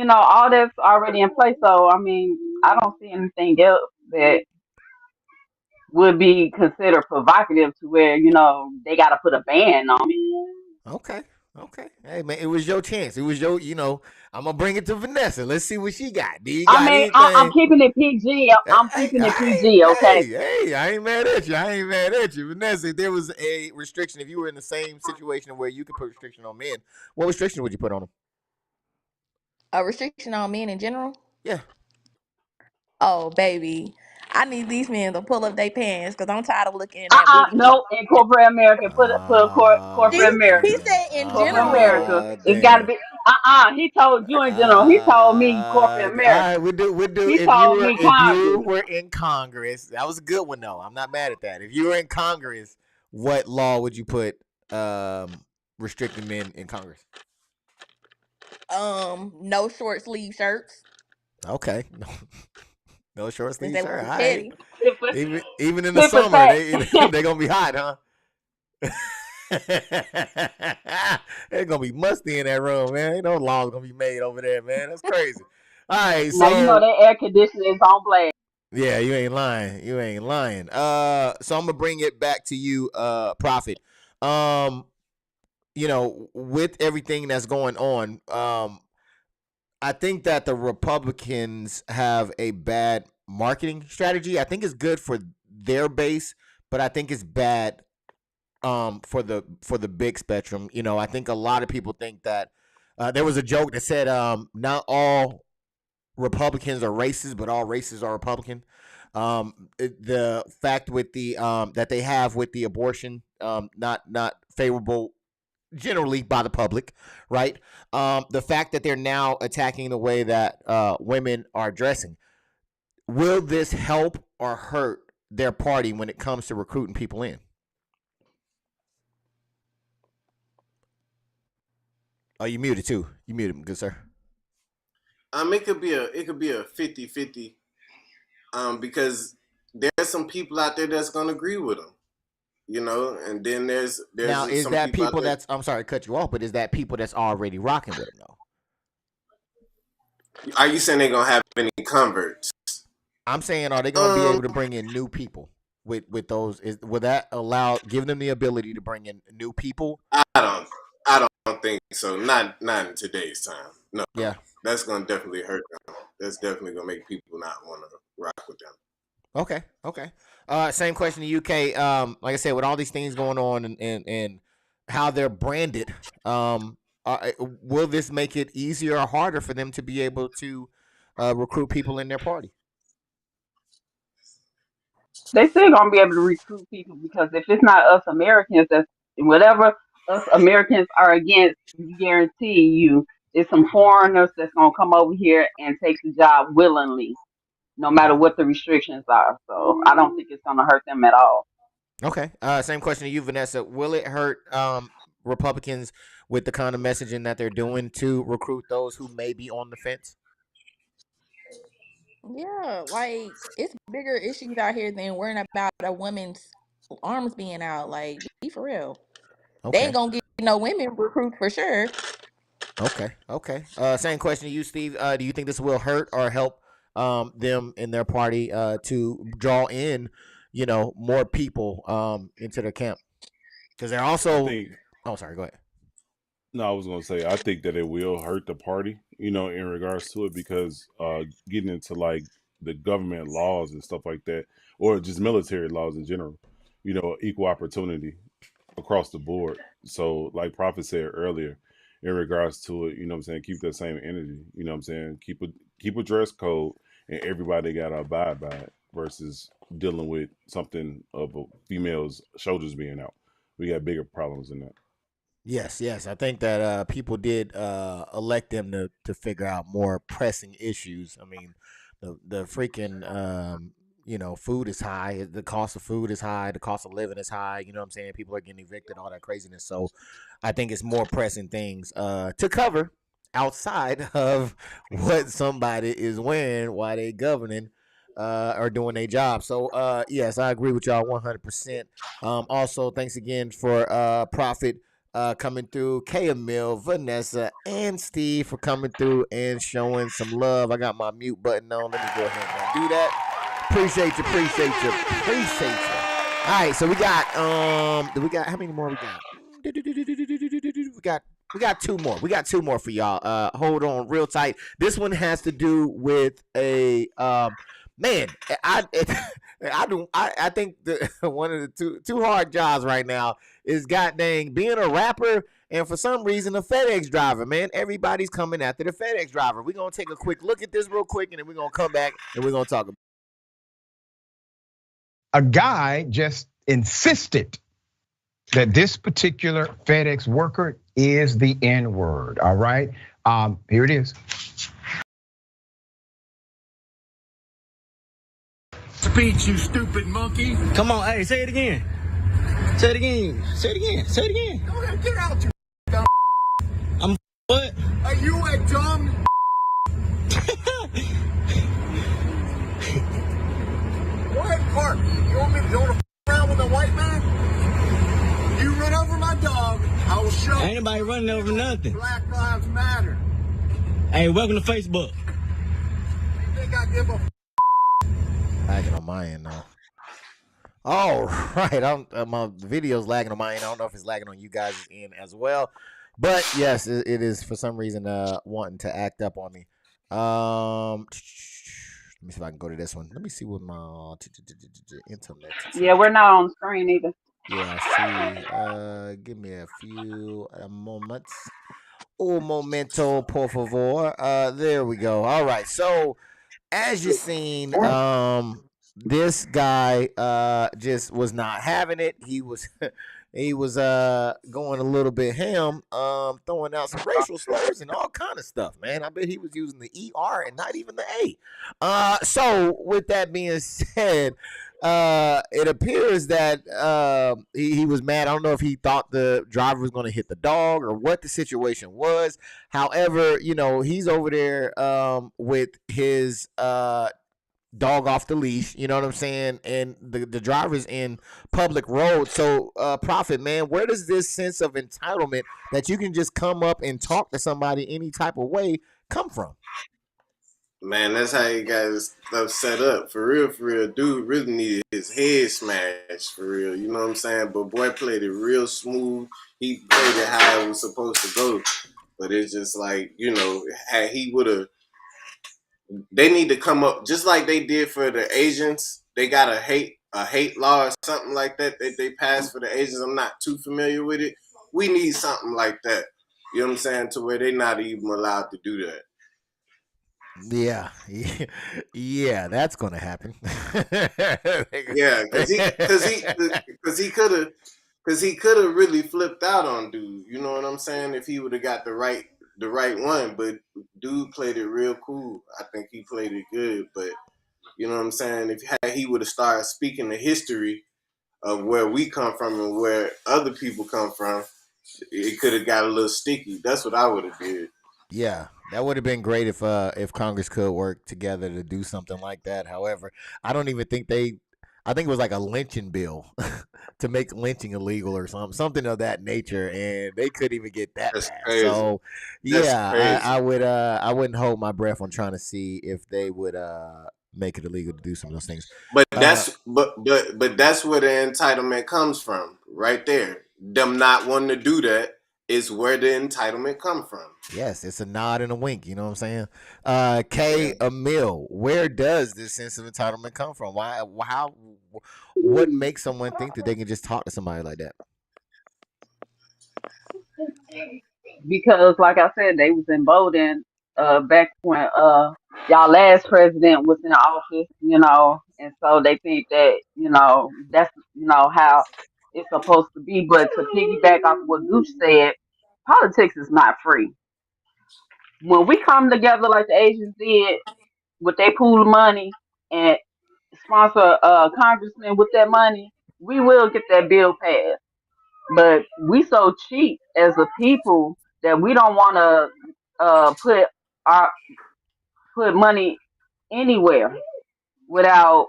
All that's already in place. So I mean, I don't see anything else that would be considered provocative to where they got to put a ban on it. Okay. Okay. Hey man, it was your chance. It was I'm gonna bring it to Vanessa. Let's see what she got. Do you I got mean, I'm anything? keeping it PG. I'm Hey, keeping it PG. Okay. I ain't mad at you. I ain't mad at you. Vanessa, if there was a restriction, if you were in the same situation where you could put restriction on men, what restriction would you put on them? A restriction on men in general. Yeah. Oh, baby. I need these men to pull up their pants because I'm tired of looking at booty meat. No, in corporate America, corporate He America. said in Corporate America. general. It's got to Damn. be. He told you in general. He told me corporate All right, America. we do. He told me If you Congress. were in Congress, that was a good one though. I'm not mad at that. If you were in Congress, what law would you put restricting men in Congress? No short sleeve shirts Okay, no short since sleeve they shirt. want All to be right. petty. Even in the Tip for summer, tat. they gonna be hot, huh? It's gonna be musty in that room, man. Ain't no laws gonna be made over there, man. That's crazy. All right, Now you know so that air conditioning is on blast. yeah, you ain't lying. You ain't lying. So I'm gonna bring it back to you, Prophet. Um, with everything that's going on, I think that the Republicans have a bad marketing strategy. I think it's good for their base, but I think it's bad for the big spectrum. I think a lot of people think that there was a joke that said not all Republicans are racist, but all races are Republican. The fact with the that they have with the abortion not favorable generally by the public, right? The fact that they're now attacking the way that women are dressing. Will this help or hurt their party when it comes to recruiting people in? Oh, you muted too. You muted, good sir. It could be a 50-50. Because there's some people out there that's gonna agree with them, and then there's Now, is some that people out people there. that's, I'm sorry to cut you off, but is that people that's already rocking with them though? Are you saying they're gonna have any converts? I'm saying, are they going to be able to bring in new people with those? Will that give them the ability to bring in new people? I don't think so. Not in today's time. No. Yeah. That's gonna definitely hurt them. That's definitely gonna make people not want to rock with them. Okay. Same question to UK. Like I said, with all these things going on and how they're branded, will this make it easier or harder for them to be able to recruit people in their party? They still gonna be able to recruit people because if it's not us Americans, that's whatever us Americans are against. You guarantee you, it's some foreigners that's gonna come over here and take the job willingly, no matter what the restrictions are. So I don't think it's gonna hurt them at all. Okay. Same question to you, Vanessa. Will it hurt Republicans with the kind of messaging that they're doing to recruit those who may be on the fence? Yeah, like it's bigger issues out here than worrying about a woman's arms being out. Like, be for real. They ain't Okay. gonna get no women recruits for sure. Okay. Same question to you, Steve. Do you think this will hurt or help them in their party to draw in, more people into their camp? Because they're I also. think Oh, sorry. Go ahead. No, I was gonna say I think that it will hurt the party, in regards to it because getting into like the government laws and stuff like that, or just military laws in general, equal opportunity across the board. So like Prophet said earlier, in regards to it, what I'm saying, keep that same energy, what I'm saying, keep a dress code and everybody gotta abide by it versus dealing with something of a female's shoulders being out. We got bigger problems than that. Yes. I think that people did elect them to figure out more pressing issues. I mean, the freaking food is high. The cost of food is high. The cost of living is high. You know what I'm saying? People are getting evicted, all that craziness. So I think it's more pressing things to cover outside of what somebody is wearing while they governing or doing their job. So yes, I agree with y'all 100%. Also, thanks again for Prophet coming through, K-Emil, Vanessa, and Steve for coming through and showing some love. I got my mute button on. Let me go ahead and do that. Appreciate you. All right, so we got how many more we got? We got two more. We got two more for y'all. Hold on real tight. This one has to do with a man. I think one of the two hard jobs right now is god dang being a rapper and for some reason a FedEx driver, man. Everybody's coming after the FedEx driver. We're gonna take a quick look at this real quick and then we're gonna come back and we're gonna talk about A guy just insisted that this particular FedEx worker is the N-word, all right? Here it is. Speech, you stupid monkey. Come on, hey, say it again. Say it again. Say it again. Say it again. Go ahead, get out, you dumb. I'm what? Are you a dumb? Go ahead and park. You want me to go around with a white man? You run over my dog, I will show you. Ain't nobody running over nothing. Black Lives Matter. Hey, welcome to Facebook. You think I give a Lagging on my end now. All right, my video's lagging on my end. I don't know if it's lagging on you guys' end as well, but yes, it is for some reason wanting to act up on me. Let me see if I can go to this one. Let me see what my internet. Yeah, we're not on screen either. Yeah, I see. Give me a few moments. Un momento, por favor. There we go. All right, so as you've seen, this guy just was not having it. He was going a little bit ham, throwing out some racial slurs and all kind of stuff, man. I bet he was using the ER and not even the A. So with that being said, it appears that he was mad. I don't know if he thought the driver was going to hit the dog or what the situation was. However, he's over there with his dog off the leash, you know what I'm saying? And the driver's in public road. So, Prophet, man, where does this sense of entitlement that you can just come up and talk to somebody any type of way come from? Man, that's how you guys stuff set up. For real, dude really needed his head smashed, for real. You know what I'm saying? But boy played it real smooth. He played it how it was supposed to go. But it's just like, had he would have, they need to come up just like they did for the Asians. They got a hate law or something like that they passed for the Asians. I'm not too familiar with it. We need something like that. You know what I'm saying? To where they're not even allowed to do that. Yeah, that's gonna happen. Yeah, because he could have really flipped out on dude. You know what I'm saying? If he would have got the right one, but dude played it real cool. I think he played it good, but you know what I'm saying? If he would have started speaking the history of where we come from and where other people come from, it could have got a little sticky. That's what I would have did. Yeah, that would have been great if Congress could work together to do something like that. However, I don't even think I think it was like a lynching bill to make lynching illegal or something of that nature, and they couldn't even get that That's passed. crazy. So, That's yeah, crazy. I wouldn't hold my breath on trying to see if they would make it illegal to do some of those things. But that's but that's where the entitlement comes from, right there. Them not wanting to do that is where the entitlement come from. Yes, it's a nod and a wink. You know what I'm saying? K. Emil, where does this sense of entitlement come from? Why? How? What makes someone think that they can just talk to somebody like that? Because, like I said, they was emboldened back when y'all last president was in office, and so they think that that's how it's supposed to be. But to piggyback off what Gooch said, politics is not free. When we come together like the Asians did with their pool of money and sponsor congressmen with that money, we will get that bill passed. But we so cheap as a people that we don't want to put money anywhere without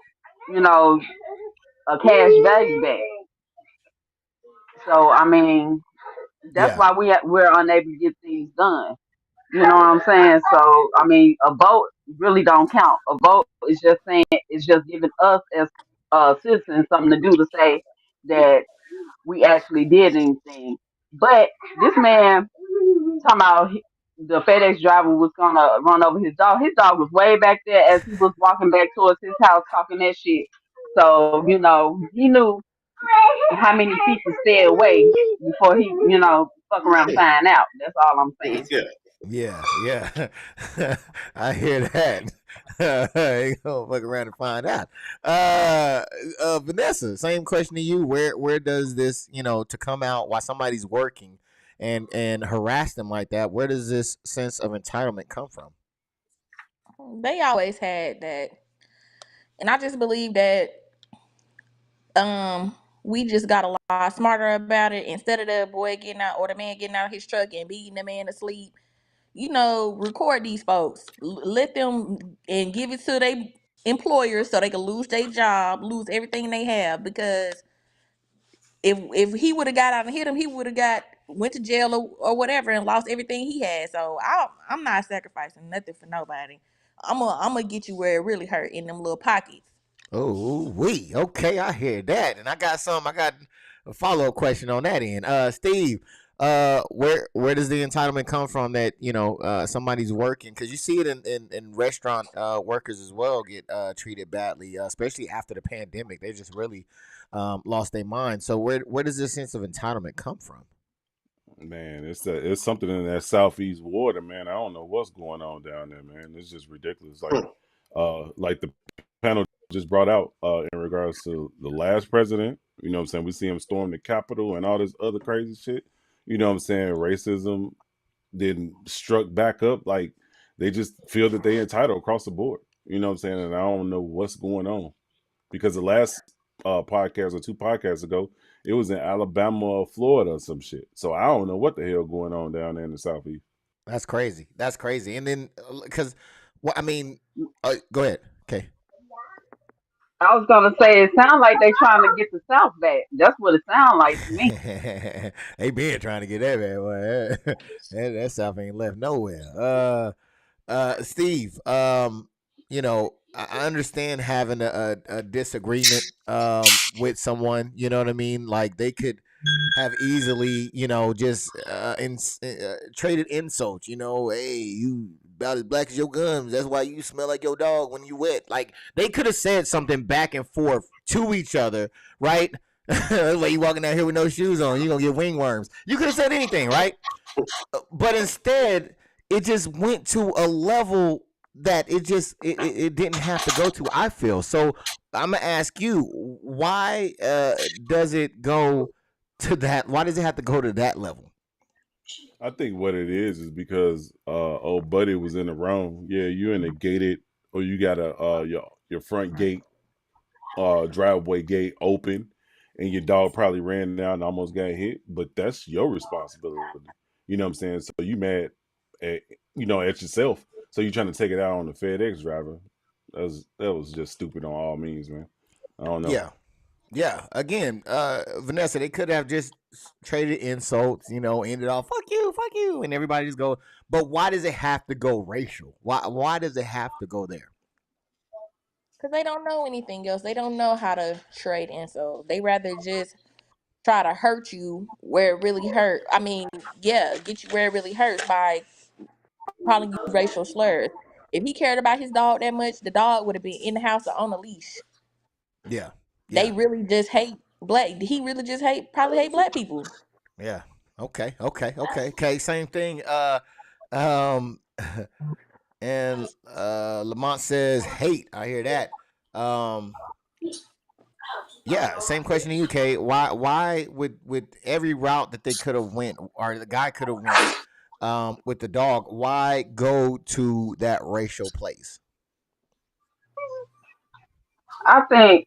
a cash value back. So I mean, that's why we're unable to get things done. You know what I'm saying? So I mean, a vote really don't count. A vote is just saying, it's just giving us as citizens something to do, to say that we actually did anything. But this man talking about the FedEx driver was gonna run over his dog. His dog was way back there as he was walking back towards his house talking that shit. So, he knew how many feet to stay away before he, fuck around and find out. That's all I'm saying. Yeah, Yeah, yeah. I hear that. Ain't gonna fuck around and find out. Vanessa, same question to you. Where does this, to come out while somebody's working and harass them like that? Where does this sense of entitlement come from? They always had that, and I just believe that we just got a lot smarter about it. Instead of the boy getting out or the man getting out of his truck and beating the man to sleep, record these folks, let them and give it to their employers so they can lose their job, lose everything they have. Because if he would have got out and hit him, he would have went to jail or whatever and lost everything he had. So I'm not sacrificing nothing for nobody. I'm gonna get you where it really hurt, in them little pockets. Oh, okay, I hear that, and I got a follow up question on that end. Steve, where does the entitlement come from that somebody's working? Because you see it in restaurant workers as well get treated badly, especially after the pandemic. They just really lost their mind. So where does this sense of entitlement come from? Man, it's something in that southeast water, man. I don't know what's going on down there, man. It's just ridiculous. Like the panel just brought out in regards to the last president. You know what I'm saying? We see him storm the Capitol and all this other crazy shit. You know what I'm saying? Racism then struck back up. Like they just feel that they entitled across the board. You know what I'm saying? And I don't know what's going on because the last podcast or two podcasts ago, it was in Alabama or Florida or some shit. So I don't know what the hell going on down there in the southeast. That's crazy. That's crazy. And then because I mean, go ahead. Okay. I was gonna say it sounds like they trying to get the South back. That's what it sounds like to me. They been trying to get that man. Boy. That South ain't left nowhere. Steve, I understand having a disagreement with someone. You know what I mean? Like they could have easily, just traded insults. Hey, you about as black as your gums. That's why you smell like your dog when you wet. Like they could have said something back and forth to each other, right? Like you walking out here with no shoes on, you gonna get wingworms. You could have said anything, right? But instead, it just went to a level that it didn't have to go to. I feel so. I'm gonna ask you, why does it go to that? Why does it have to go to that level? I think what it is because old buddy was in the wrong. Yeah, you're in a gated or you got your front gate driveway gate open and your dog probably ran down and almost got hit, but that's your responsibility. You know what I'm saying? So you mad at at yourself. So you're trying to take it out on the FedEx driver. That was just stupid on all means, man. I don't know. Yeah. Yeah, again, Vanessa, they could have just traded insults, ended off fuck you, and everybody just go. But why does it have to go racial? Why does it have to go there? Because they don't know anything else. They don't know how to trade insults. They rather just try to hurt you where it really hurt. I mean, yeah, get you where it really hurts by calling you racial slurs. If he cared about his dog that much, the dog would have been in the house or on a leash. Yeah, They yeah, really just hate black. He really just probably hate black people. yeah. Okay. Same thing. Um, and Lamont says hate. I hear that. Um, yeah, same question to you, Kay. Why with every route that they could have went or the guy could have went with the dog, why go to that racial place?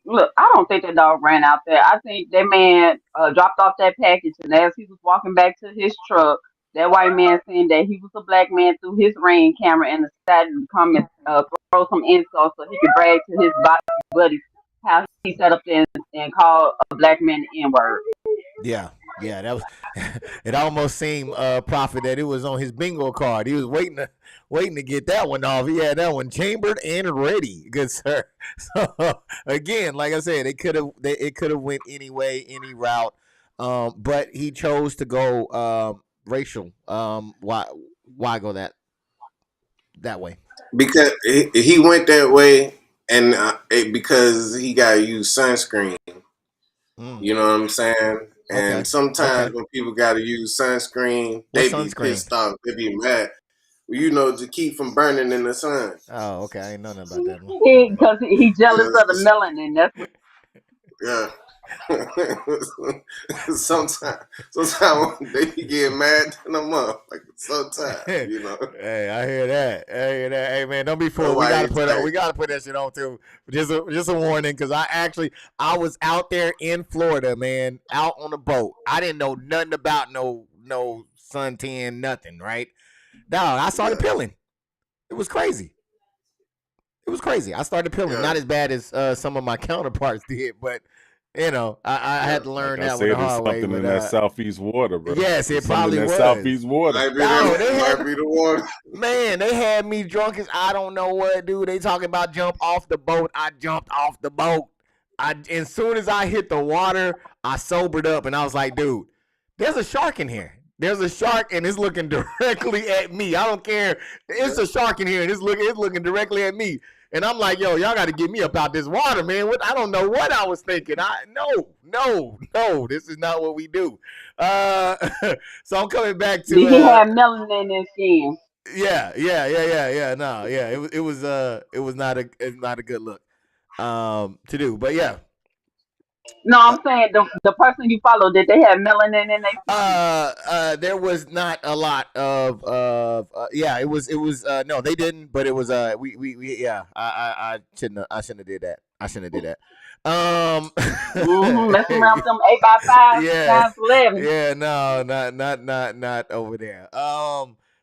Look, I don't think that dog ran out there. I think that man dropped off that package, and as he was walking back to his truck, that white man saying that he was a black man through his Ring camera and decided to come and throw some insults so he could brag to his buddies how he sat up there and called a black man the N word. Yeah, that was. It almost seemed, Prophet, that it was on his bingo card. He was waiting to get that one off. He had that one chambered and ready, good sir. So again, like I said, it could have went any way, any route, but he chose to go racial. Why go that way? Because he went that way, and because he got to use sunscreen. Mm, You know what I'm saying? And okay, sometimes okay. when people got to use sunscreen, What they be sunscreen? pissed off. They be mad. you know, to keep from burning in the sun. Oh, okay. I ain't know nothing about that one. Because he jealous of the Yes, melanin. That's what. yeah. sometimes they get mad in a month. Like sometimes, you know. Hey, I hear that. I hear that. Hey, man, don't be fooled. We Nobody gotta put say, we gotta put that shit on too. Just a warning, because I was out there in Florida, man, out on a boat. I didn't know nothing about no suntan, nothing, right? Dog, I started yeah, peeling. It was crazy. It was crazy. I started peeling. yeah, Not as bad as some of my counterparts did, but I yeah. had to Like learn I that one the said, it's hard way. something in But that southeast water, bro. yes, it It's something in probably that was. southeast water. No, Might be the one. man, they had me drunk as I don't know what, dude. They talking about jump off the boat. I jumped off the boat. As soon as I hit the water, I sobered up and I was like, dude, there's a shark in here. There's a shark and it's looking directly at me. I don't care. It's a shark in here and it's looking directly at me. And I'm like, yo, y'all got to get me up out this water, man. I don't know what I was thinking. No, this is not what we do. Uh, so I'm coming back to Did he have melanin in his skin? yeah. No, yeah. It was not a good look to do. But yeah. No, I'm saying the person you follow, did they have melanin in their skin? There was not a lot of yeah, it was no, they didn't, but it was we yeah, I shouldn't have did that. I shouldn't have did that. Messing around with them 8x5 Yeah, times 11. yeah, no, not over there.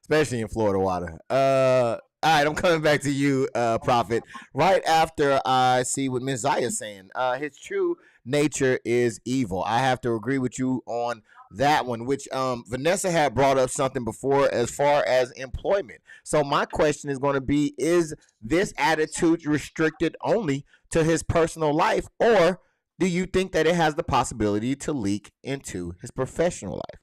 Especially in Florida water. All right, I'm coming back to you, Prophet. Right after I see what Ms. Zaya's saying, his true nature is evil. I have to agree with you on that one, which Vanessa had brought up something before as far as employment. So my question is going to be, is this attitude restricted only to his personal life, or do you think that it has the possibility to leak into his professional life?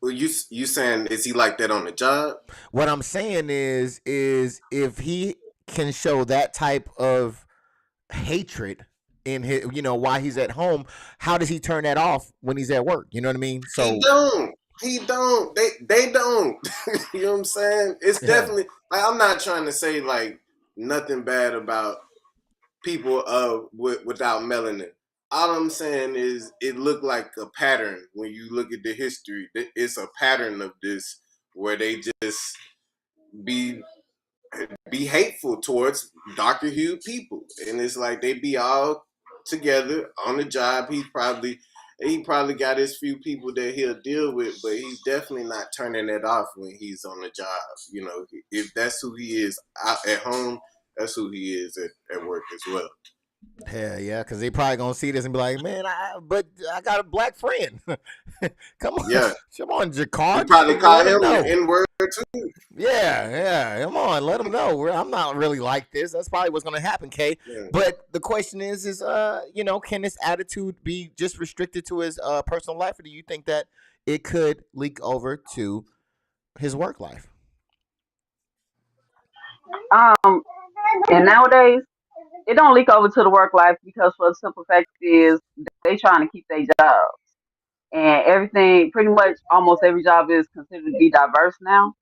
Well, you saying is he like that on the job? What I'm saying is if he can show that type of hatred in his, while he's at home, how does he turn that off when he's at work? You know what I mean? He So don't. He don't. They don't. You know what I'm saying? It's yeah, definitely like I'm not trying to say like nothing bad about people without melanin. All I'm saying is it looked like a pattern when you look at the history. It's a pattern of this where they just be hateful towards darker hued people, and it's like they be all together on the job. He probably got his few people that he'll deal with, but he's definitely not turning it off when he's on the job. You know, if that's who he is out at home, that's who he is at work as well. hell yeah, because they probably gonna see this and be like, man, but I got a black friend. Come on, Yeah, come on, he Jacquard, probably call let him him the know. N word too. Yeah, come on, let him know. I'm not really like this. That's probably what's gonna happen, Kay. Yeah. But the question is, can this attitude be just restricted to his personal life, or do you think that it could leak over to his work life? And nowadays, it don't leak over to the work life because for the simple fact is they trying to keep their jobs. And everything, pretty much almost every job is considered to be diverse now.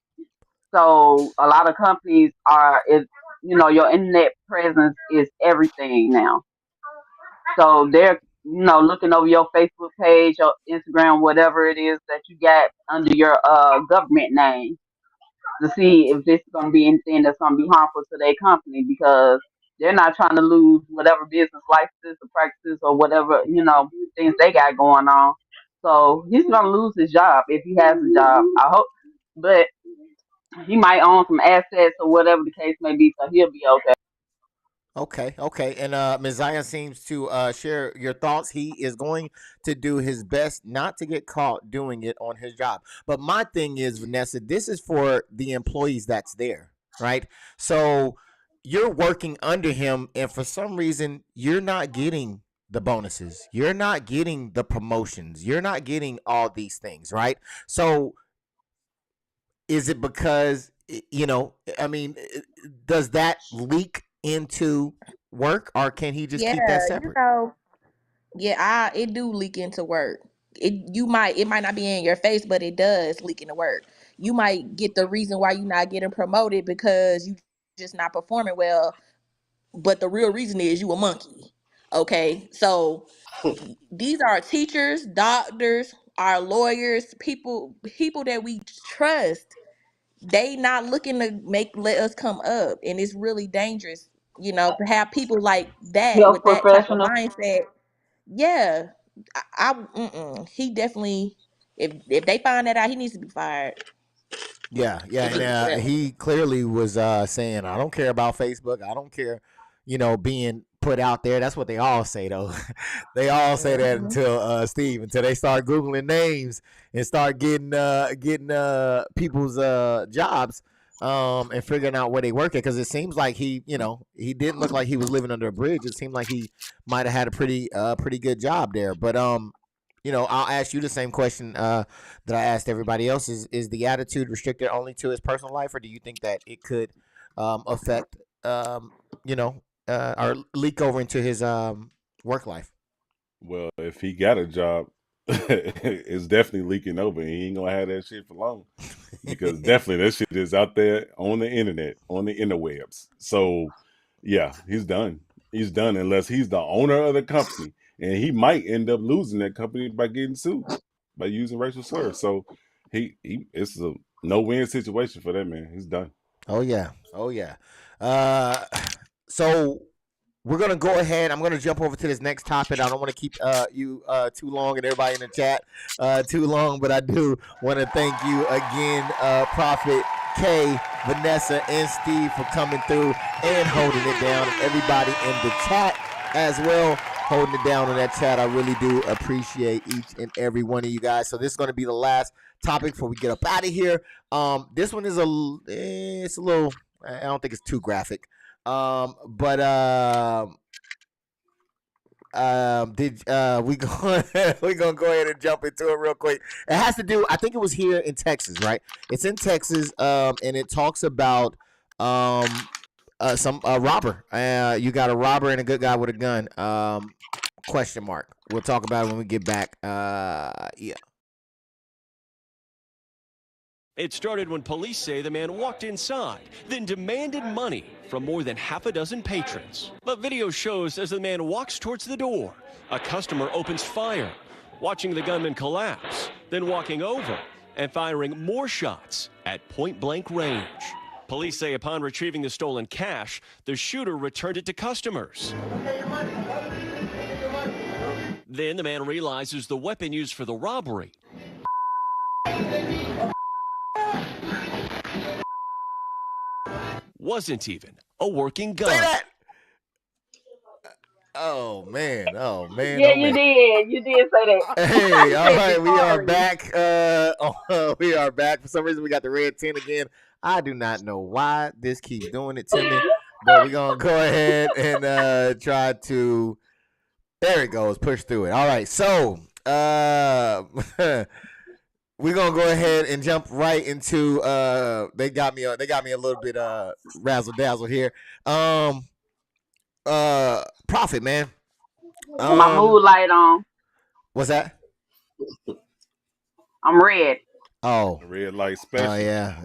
So a lot of companies your internet presence is everything now. So they're, looking over your Facebook page, your Instagram, whatever it is that you got under your government name to see if this is going to be anything that's going to be harmful to their company because they're not trying to lose whatever business licenses or practices or whatever, things they got going on. So he's going to lose his job if he has a job, I hope. But he might own some assets or whatever the case may be, so he'll be okay. Okay. And Ms. Zion seems to share your thoughts. He is going to do his best not to get caught doing it on his job. But my thing is, Vanessa, this is for the employees that's there, right? So you're working under him, and for some reason, you're not getting the bonuses. You're not getting the promotions. You're not getting all these things, right? So is it because, I mean, does that leak into work, or can he just Yeah, keep that you separate? know, yeah, it do leak into work. It might not be in your face, but it does leak into work. you might get the reason why you're not getting promoted because you just not performing well, but the real reason is you a monkey. Okay, so these are teachers, doctors, our lawyers, people that we trust. They not looking to let us come up, and it's really dangerous, to have people like that Health with that type of professional. mindset. Yeah, he definitely, if they find that out, he needs to be fired Yeah, yeah, and immediately. he clearly was saying, "I don't care about Facebook. I don't care, being put out there." That's what they all say, though. They all say that Mhm. until they start googling names and start getting people's jobs and figuring out where they work at. Because it seems like he didn't look like he was living under a bridge. It seemed like he might have had a pretty good job there. But I'll ask you the same question that I asked everybody else. Is the attitude restricted only to his personal life, or do you think that it could affect, or leak over into his work life? Well, if he got a job, it's definitely leaking over, and he ain't gonna have that shit for long. Because definitely that shit is out there on the internet, on the interwebs. So yeah, he's done. He's done unless he's the owner of the company, and he might end up losing that company by getting sued by using racial slurs. So he it's a no-win situation for that man. He's done. Oh yeah, oh yeah. Uh, so we're gonna go ahead. I'm gonna jump over to this next topic. I don't want to keep you too long and everybody in the chat too long, but I do want to thank you again, Prophet K, Vanessa, and Steve for coming through and holding it down, and everybody in the chat as well holding it down in that chat. I really do appreciate each and every one of you guys. So this is going to be the last topic before we get up out of here. This one is it's a little. I don't think it's too graphic. But did we go? We gonna go ahead and jump into it real quick. It has to do. I think it was here in Texas, right? It's in Texas, and it talks about some robber. You got a robber and a good guy with a gun. Question mark. We'll talk about it when we get back. Yeah. It started when police say the man walked inside, then demanded money from more than half a dozen patrons. But video shows as the man walks towards the door, a customer opens fire, watching the gunman collapse, then walking over and firing more shots at point-blank range. Police say upon retrieving the stolen cash, the shooter returned it to customers. Then the man realizes the weapon used for the robbery wasn't even a working gun. Say that. Oh man! Oh man! Yeah, Oh you man! did. You did say that. Hey, You all said right, we are sorry. back. We are back. For some reason, we got the red 10 again. I do not know why this keeps doing it to me, but we're gonna go ahead and try to. There it goes. Push through it. All right. So, we're gonna go ahead and jump right into. They got me. They got me a little bit razzle dazzle here. Profit man. My mood light on. What's that? I'm red. Oh. Red light Oh special. yeah.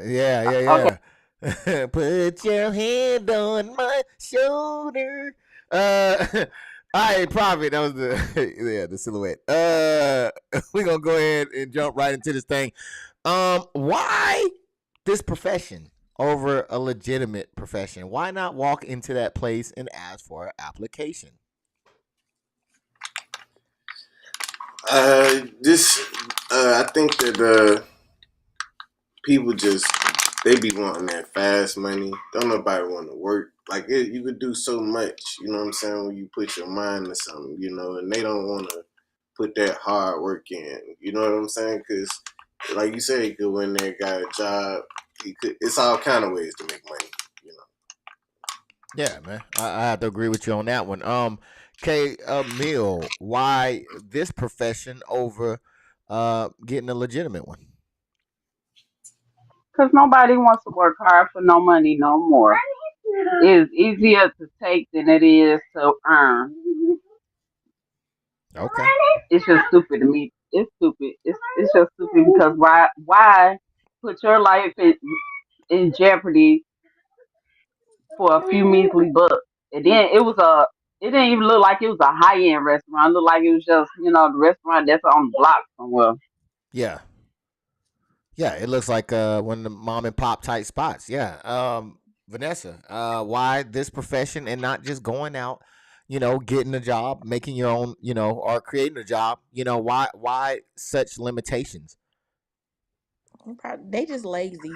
Put your hand on my shoulder. All right, Prophet. That was the silhouette. We're gonna go ahead and jump right into this thing. Why this profession over a legitimate profession? Why not walk into that place and ask for an application? I think that people they be wanting that fast money. Don't nobody want to work. Like you could do so much, you know what I'm saying, when you put your mind to something, and they don't want to put that hard work in. You know what I'm saying? Because, like you said, he could win there, got a job. It's all kind of ways to make money. Yeah, man. I have to agree with you on that one. K Mill, why this profession over getting a legitimate one? Because nobody wants to work hard for no money no more. It's easier to take than it is to earn. Okay. It's just stupid to me. It's stupid. It's just stupid because why put your life in jeopardy for a few measly bucks. And then it didn't even look like it was a high end restaurant. It looked like it was just, the restaurant that's on the block somewhere. Yeah. Yeah, it looks like one of the mom and pop type spots. Yeah. Vanessa, why this profession and not just going out, getting a job, making your own, or creating a job? Why such limitations? They just lazy.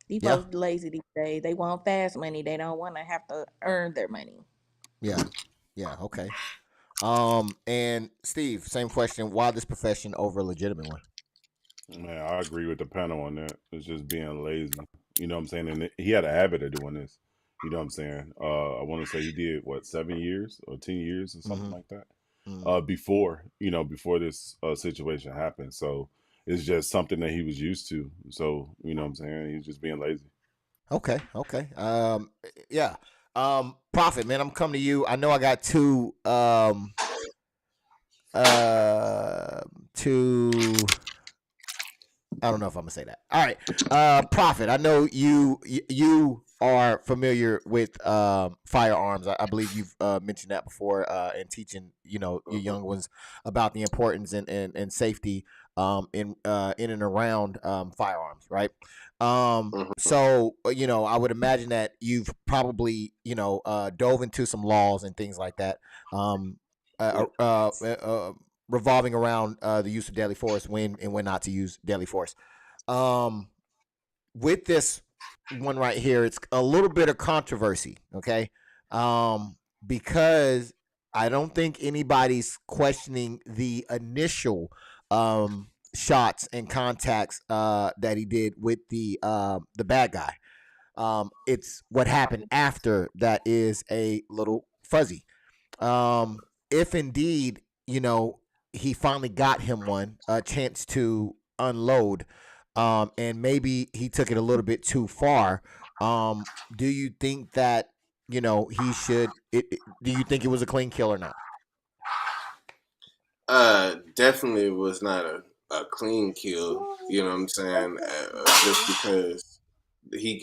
These Yeah. folks lazy these days. They want fast money. They don't want to have to earn their money. Yeah. Yeah. Okay. And Steve, same question. Why this profession over a legitimate one? Man, I agree with the panel on that. It's just being lazy. You know what I'm saying? And he had a habit of doing this. You know what I'm saying? I want to say he did what, 7 years or 10 years or something Mm-hmm. like that. Mm-hmm. Before this situation happened. So it's just something that he was used to. So you know what I'm saying? He's just being lazy. Okay. Okay. Yeah. Prophet, man, I'm coming to you. I know I got two. I don't know if I'm gonna say that. All right, Prophet. I know you are familiar with firearms. I believe you've mentioned that before in teaching, your young ones about the importance and safety in and around firearms, right? So I would imagine that you've probably dove into some laws and things like that. Um, uh, uh, uh, uh, Revolving around the use of deadly force, when and when not to use deadly force. Um, with this one right here, it's a little bit of controversy, okay? Because I don't think anybody's questioning the initial shots and contacts that he did with the bad guy. It's what happened after that is a little fuzzy. If indeed, he finally got him one a chance to unload, and maybe he took it a little bit too far. Do you think that he should? Do you think it was a clean kill or not? Definitely was not a clean kill. You know what I'm saying? Just because he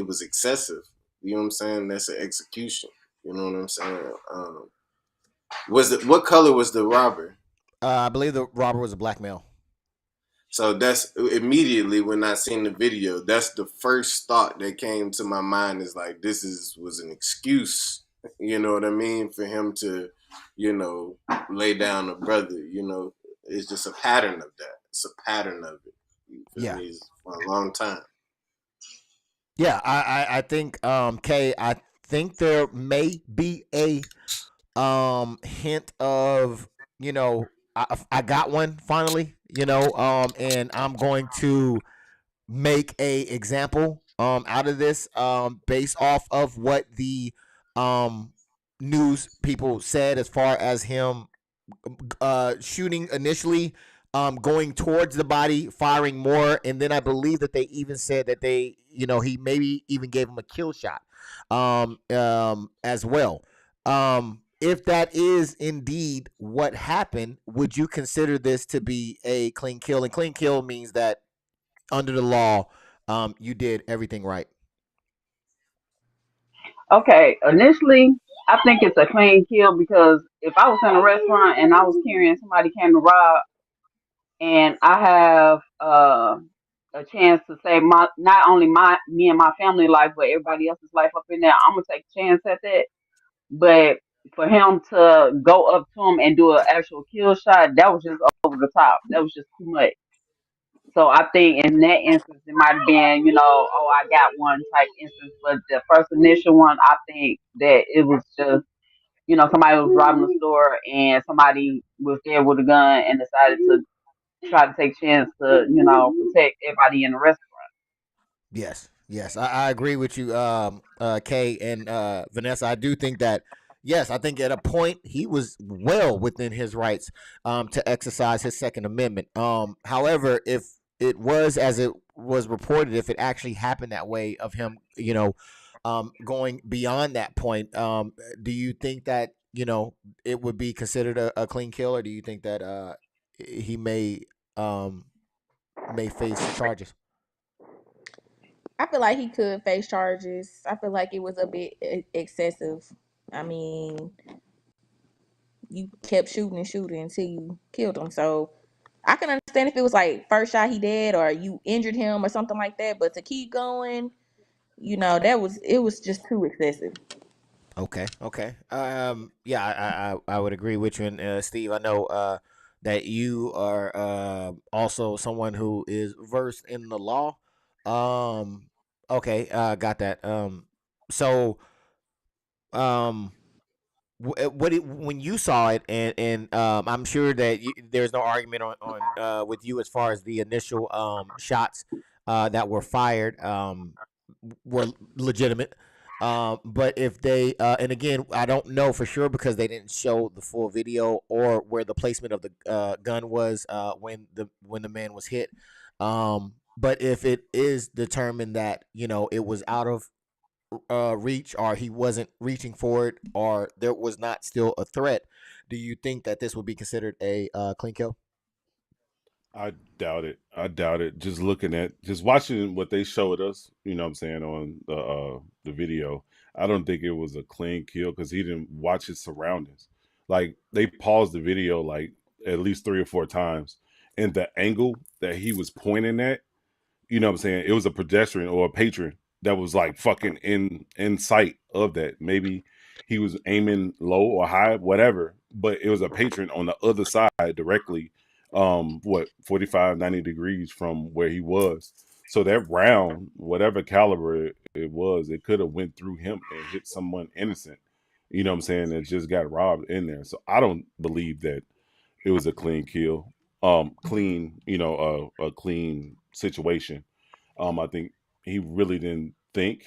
was excessive. You know what I'm saying? That's an execution. You know what I'm saying? What color was the robber? I believe the robber was a black male. So that's immediately when I seen the video, that's the first thought that came to my mind is like, was an excuse, you know what I mean, for him to, lay down a brother, it's just a pattern of that. It's a pattern of it. You feel Yeah. me? It's for a long time. Yeah, I think Kay, I think there may be a hint of, I got one finally, and I'm going to make a example out of this based off of what the um news people said as far as him shooting initially, going towards the body, firing more, and then I believe that they even said that he maybe even gave him a kill shot, as well. If that is indeed what happened, would you consider this to be a clean kill? And clean kill means that under the law, you did everything right. Okay, initially, I think it's a clean kill because if I was in a restaurant and I was carrying somebody came to rob, and I have a chance to save my not only me and my family life, but everybody else's life up in there, I'm gonna take a chance at that. But for him to go up to him and do an actual kill shot, that was just over the top. That was just too much. So I think in that instance, it might have been, oh, I got one type instance. But the first initial one, I think that it was just, somebody was robbing the store and somebody was there with a gun and decided to try to take chance to, protect everybody in the restaurant. Yes, yes, I agree with you, Kay and Vanessa. I do think that, yes, I think at a point he was well within his rights to exercise his Second Amendment. However, if it was as it was reported, if it actually happened that way of him, going beyond that point, do you think that it would be considered a clean kill, or do you think that he may um, may face charges? I feel like he could face charges. I feel like it was a bit excessive. I mean, you kept shooting and shooting until you killed him. So I can understand if it was like first shot he dead or you injured him or something like that. But to keep going, it was just too excessive. Okay, okay. Yeah, I would agree with you. And Steve, I know that you are also someone who is versed in the law. Okay, got that. So um, when you saw it, and I'm sure that there's no argument on with you as far as the initial shots that were fired were legitimate. But if they and again, I don't know for sure because they didn't show the full video or where the placement of the gun was when the man was hit. But if it is determined that it was out of reach or he wasn't reaching for it or there was not still a threat, do you think that this would be considered a clean kill? I doubt it. I doubt it. Just watching what they showed us, you know what I'm saying, on the video, I don't think it was a clean kill because he didn't watch his surroundings. Like they paused the video like at least 3 or 4 times, and the angle that he was pointing at, you know what I'm saying, it was a pedestrian or a patron that was like fucking in sight of that. Maybe he was aiming low or high, whatever, but it was a patron on the other side directly, 45, 90 degrees from where he was. So that round, whatever caliber it was, it could have went through him and hit someone innocent, you know what I'm saying, that just got robbed in there. So I don't believe that it was a clean kill, clean, a clean situation. I think he really didn't think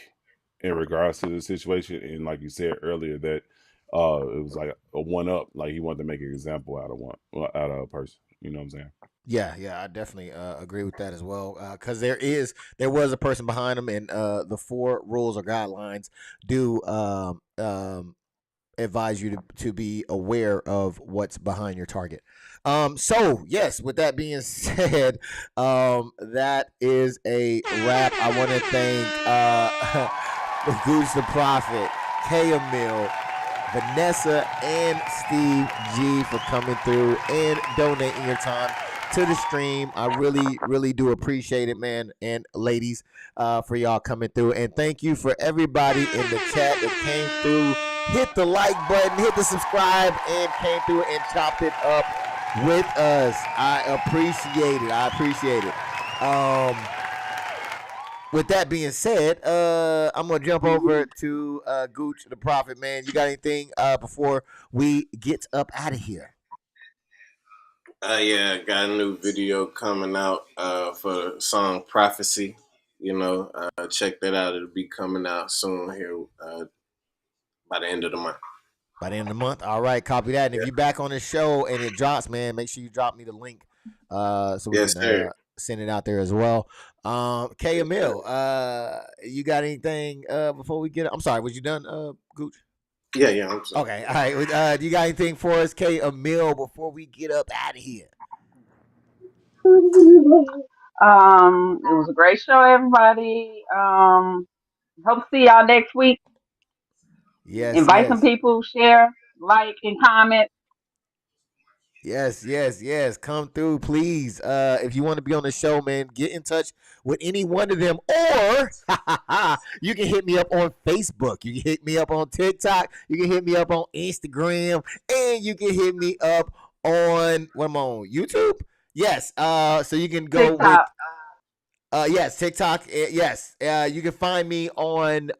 in regards to the situation, and like you said earlier, that it was like a one up, like he wanted to make an example out of a person. You know what I'm saying? Yeah, I definitely agree with that as well. Because there was a person behind him, and the 4 rules or guidelines do advise you to be aware of what's behind your target. So yes, with that being said, that is a wrap. I want to thank Gooch the Prophet, K. Emil, Vanessa, and Steve G for coming through and donating your time to the stream. I really, really do appreciate it, man, and ladies, for y'all coming through. And thank you for everybody in the chat that came through, hit the like button, hit the subscribe, and came through and chopped it up with us. I appreciate it. With that being said, I'm gonna jump over to Gooch the Prophet, man. You got anything before we get up out of here? Yeah, got a new video coming out for the song Prophecy. Check that out. It'll be coming out soon here by the end of the month. By the end of the month? All right, copy that. And if you're back on the show and it drops, man, make sure you drop me the link so we can send it out there as well. K. Emil, you got anything before we get? I'm sorry, was you done, Gooch? Yeah, I'm sorry. Okay, all right. Do you got anything for us, K. Emil, before we get up out of here? It was a great show, everybody. Hope to see y'all next week. Yes. Invite some people, share, like, and comment. Yes. Come through, please. If you want to be on the show, man, get in touch with any one of them, or you can hit me up on Facebook. You can hit me up on TikTok. You can hit me up on Instagram, and you can hit me up on YouTube. Yes. So you can go TikTok. Yes, TikTok. Yes. You can find me on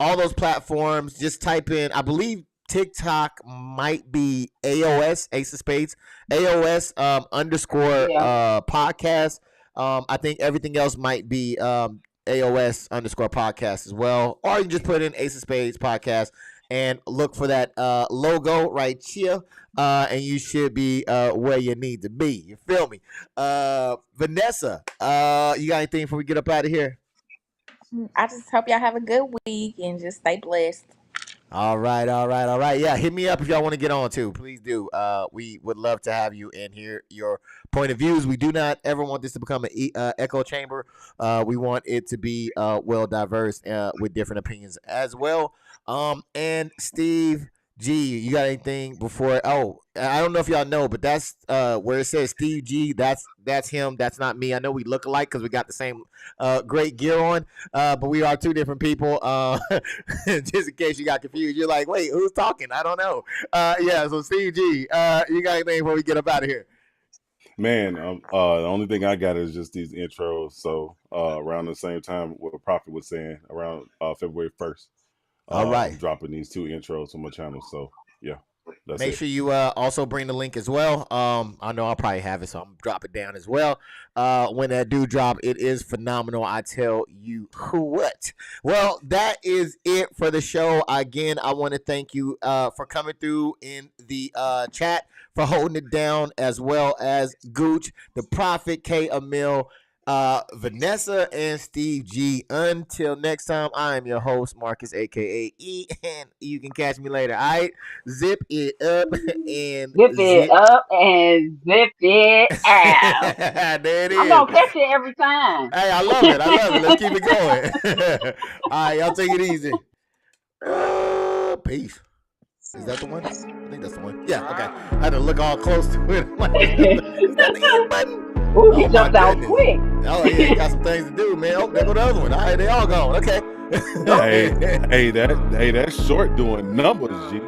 all those platforms. Just type in, I believe TikTok might be AOS, Ace of Spades, AOS underscore podcast. I think everything else might be AOS underscore podcast as well. Or you can just put in Ace of Spades podcast and look for that logo right here. And you should be where you need to be. You feel me? Vanessa, you got anything before we get up out of here? I just hope y'all have a good week and just stay blessed. All right. Yeah, hit me up if y'all want to get on too. Please do. We would love to have you and hear your point of views. We do not ever want this to become an echo chamber. We want it to be well diverse with different opinions as well. And Steve G, you got anything before? Oh, I don't know if y'all know, but that's where it says Steve G. That's him. That's not me. I know we look alike because we got the same great gear on, but we are two different people. Just in case you got confused, you're like, wait, who's talking? I don't know. Yeah, so Steve G, you got anything before we get up out of here? Man, the only thing I got is just these intros. So around the same time what Prophet was saying, around February 1st. All right. I'm dropping these 2 intros on my channel. So yeah, that's Make it. sure you also bring the link as well. I know I'll probably have it, so I'm gonna drop it down as well. When that do drop, it is phenomenal. I tell you what. Well, that is it for the show. Again, I want to thank you for coming through in the chat, for holding it down, as well as Gooch, the Prophet, K. Emil, Vanessa, and Steve G. Until next time, I am your host, Marcus, aka E, and you can catch me later. All right, zip it up and Zip it up and zip it out. there it is. I'm gonna catch it every time. Hey, I love it. Let's keep it going. All right, y'all take it easy. Peace. Is that the one? I think that's the one. Yeah, okay. I had to look all close to it. Is that the end button? Ooh, he jumped out quick. Oh, yeah, got some things to do, man. Oh, there go the other one. All right, they all gone. Okay. hey, that's short doing numbers, G.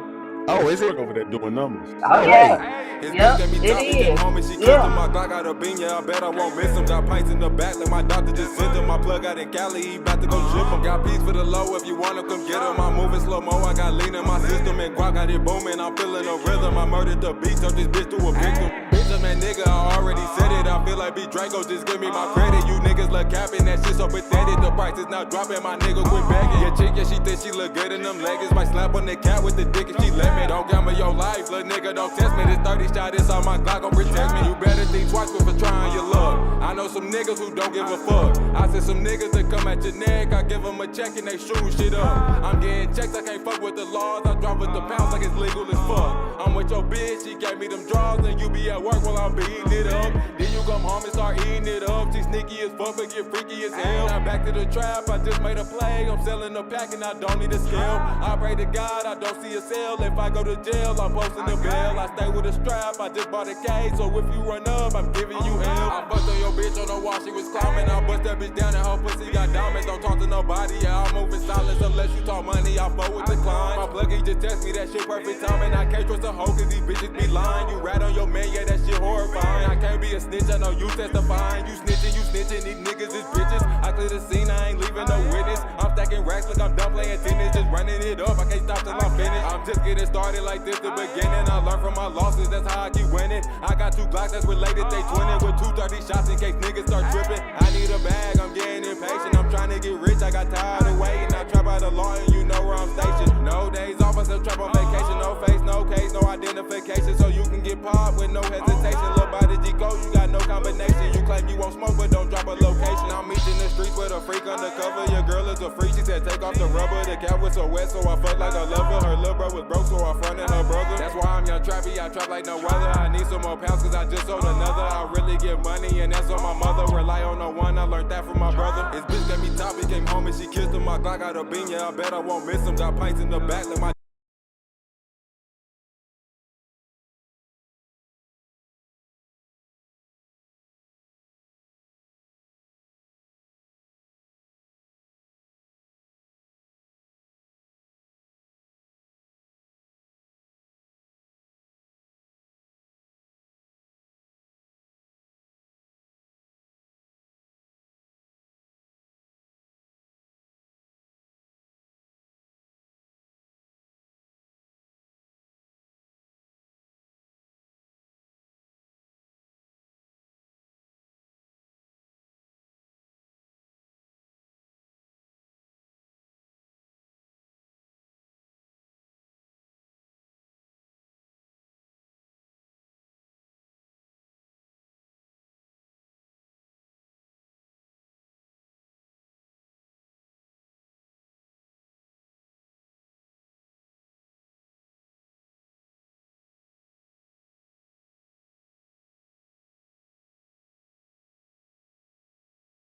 Oh, is it? Over there doing numbers. Oh, yeah. Yep, it is. Yeah. My Glock got a bean, yeah, I bet I won't miss him. Got pints in the back, like my doctor just sent him. My plug out in Cali, he about to go ship him. Got peace for the low, if you wanna come get him. I'm moving slow-mo, I got lean in my system. And Guac got it booming, I'm feeling a rhythm. I murdered the beat, turned this bitch to a victim. Bitch, man, nigga, I already said it. I feel like B. Draco, just give me my credit. You niggas look capping, that shit so pathetic. The price is not dropping, my nigga quit begging. Your chick, yeah, she thinks she look good in them leggings. Might slap on the cat with the dick if she let me. Don't gamble your life, little nigga, don't test me. This 30 shot is on my Glock, gon' protect me. You better think twice before trying your luck. I know some niggas who don't give a fuck. I said some niggas that come at your neck, I give them a check and they shoot shit up. I'm getting checks, I can't fuck with the laws. I drop with the pounds like it's legal as fuck. I'm with your bitch, she gave me them draws, and you be at work while I'm beating it up. Then you come home and start eating it up. She sneaky as fuck, but get freaky as hell. Now back to the trap, I just made a play. I'm selling a pack and I don't need a scale. I pray to God, I don't see a sale. If I go to jail, I'm posting the bail. I stay with a strap, I just bought a case. So if you run up, I'm giving you hell. I fucked on your bitch on the wall, she was climbing. I bust that bitch down and her pussy got diamonds. Don't talk to nobody, yeah, I'm moving silence. Unless you talk money, I fuck with the climb. My plug, he just text me that shit perfect timing. I can't trust a hoe cause these bitches be lying. You rat on your man, yeah, that shit horrifying. I can't be a snitch, I know you testifying. You snitching, these niggas is bitches. I clear the scene, I ain't leaving no witness. I'm stacking racks like I'm done playing tennis. Just running it up, I can't stop till I'm finished. I'm just getting started like this the beginning. I learn from my losses, that's how I keep winning. I got 2 Glocks that's related, they twinning with 230 shots in case niggas start tripping. I need a bag, I'm getting impatient. I'm trying to get rich, I got tired of waiting. I trap out the law and you know where I'm stationed. No days off, I still trap on vacation. No face, no case, no identification. So you can get popped with no hesitation. Look by the G-Code, you got no combination. You claim you won't smoke, but don't drop a location. I'm meeting the streets with a freak undercover. Your girl is a freak, she said take off the rubber. The cat was so wet, so I fucked like a lover. Her little bro was broke, so I fronted her brother. That's why I'm young trappy, I trap like no other. I need some more pounds, cause I just sold another. I really get money, and that's on my mother. Rely on no one, I learned that from my brother. His bitch got me top, he came home and she kissed him. My Glock got a bean, yeah, I bet I won't miss him. Got pints in the back, like my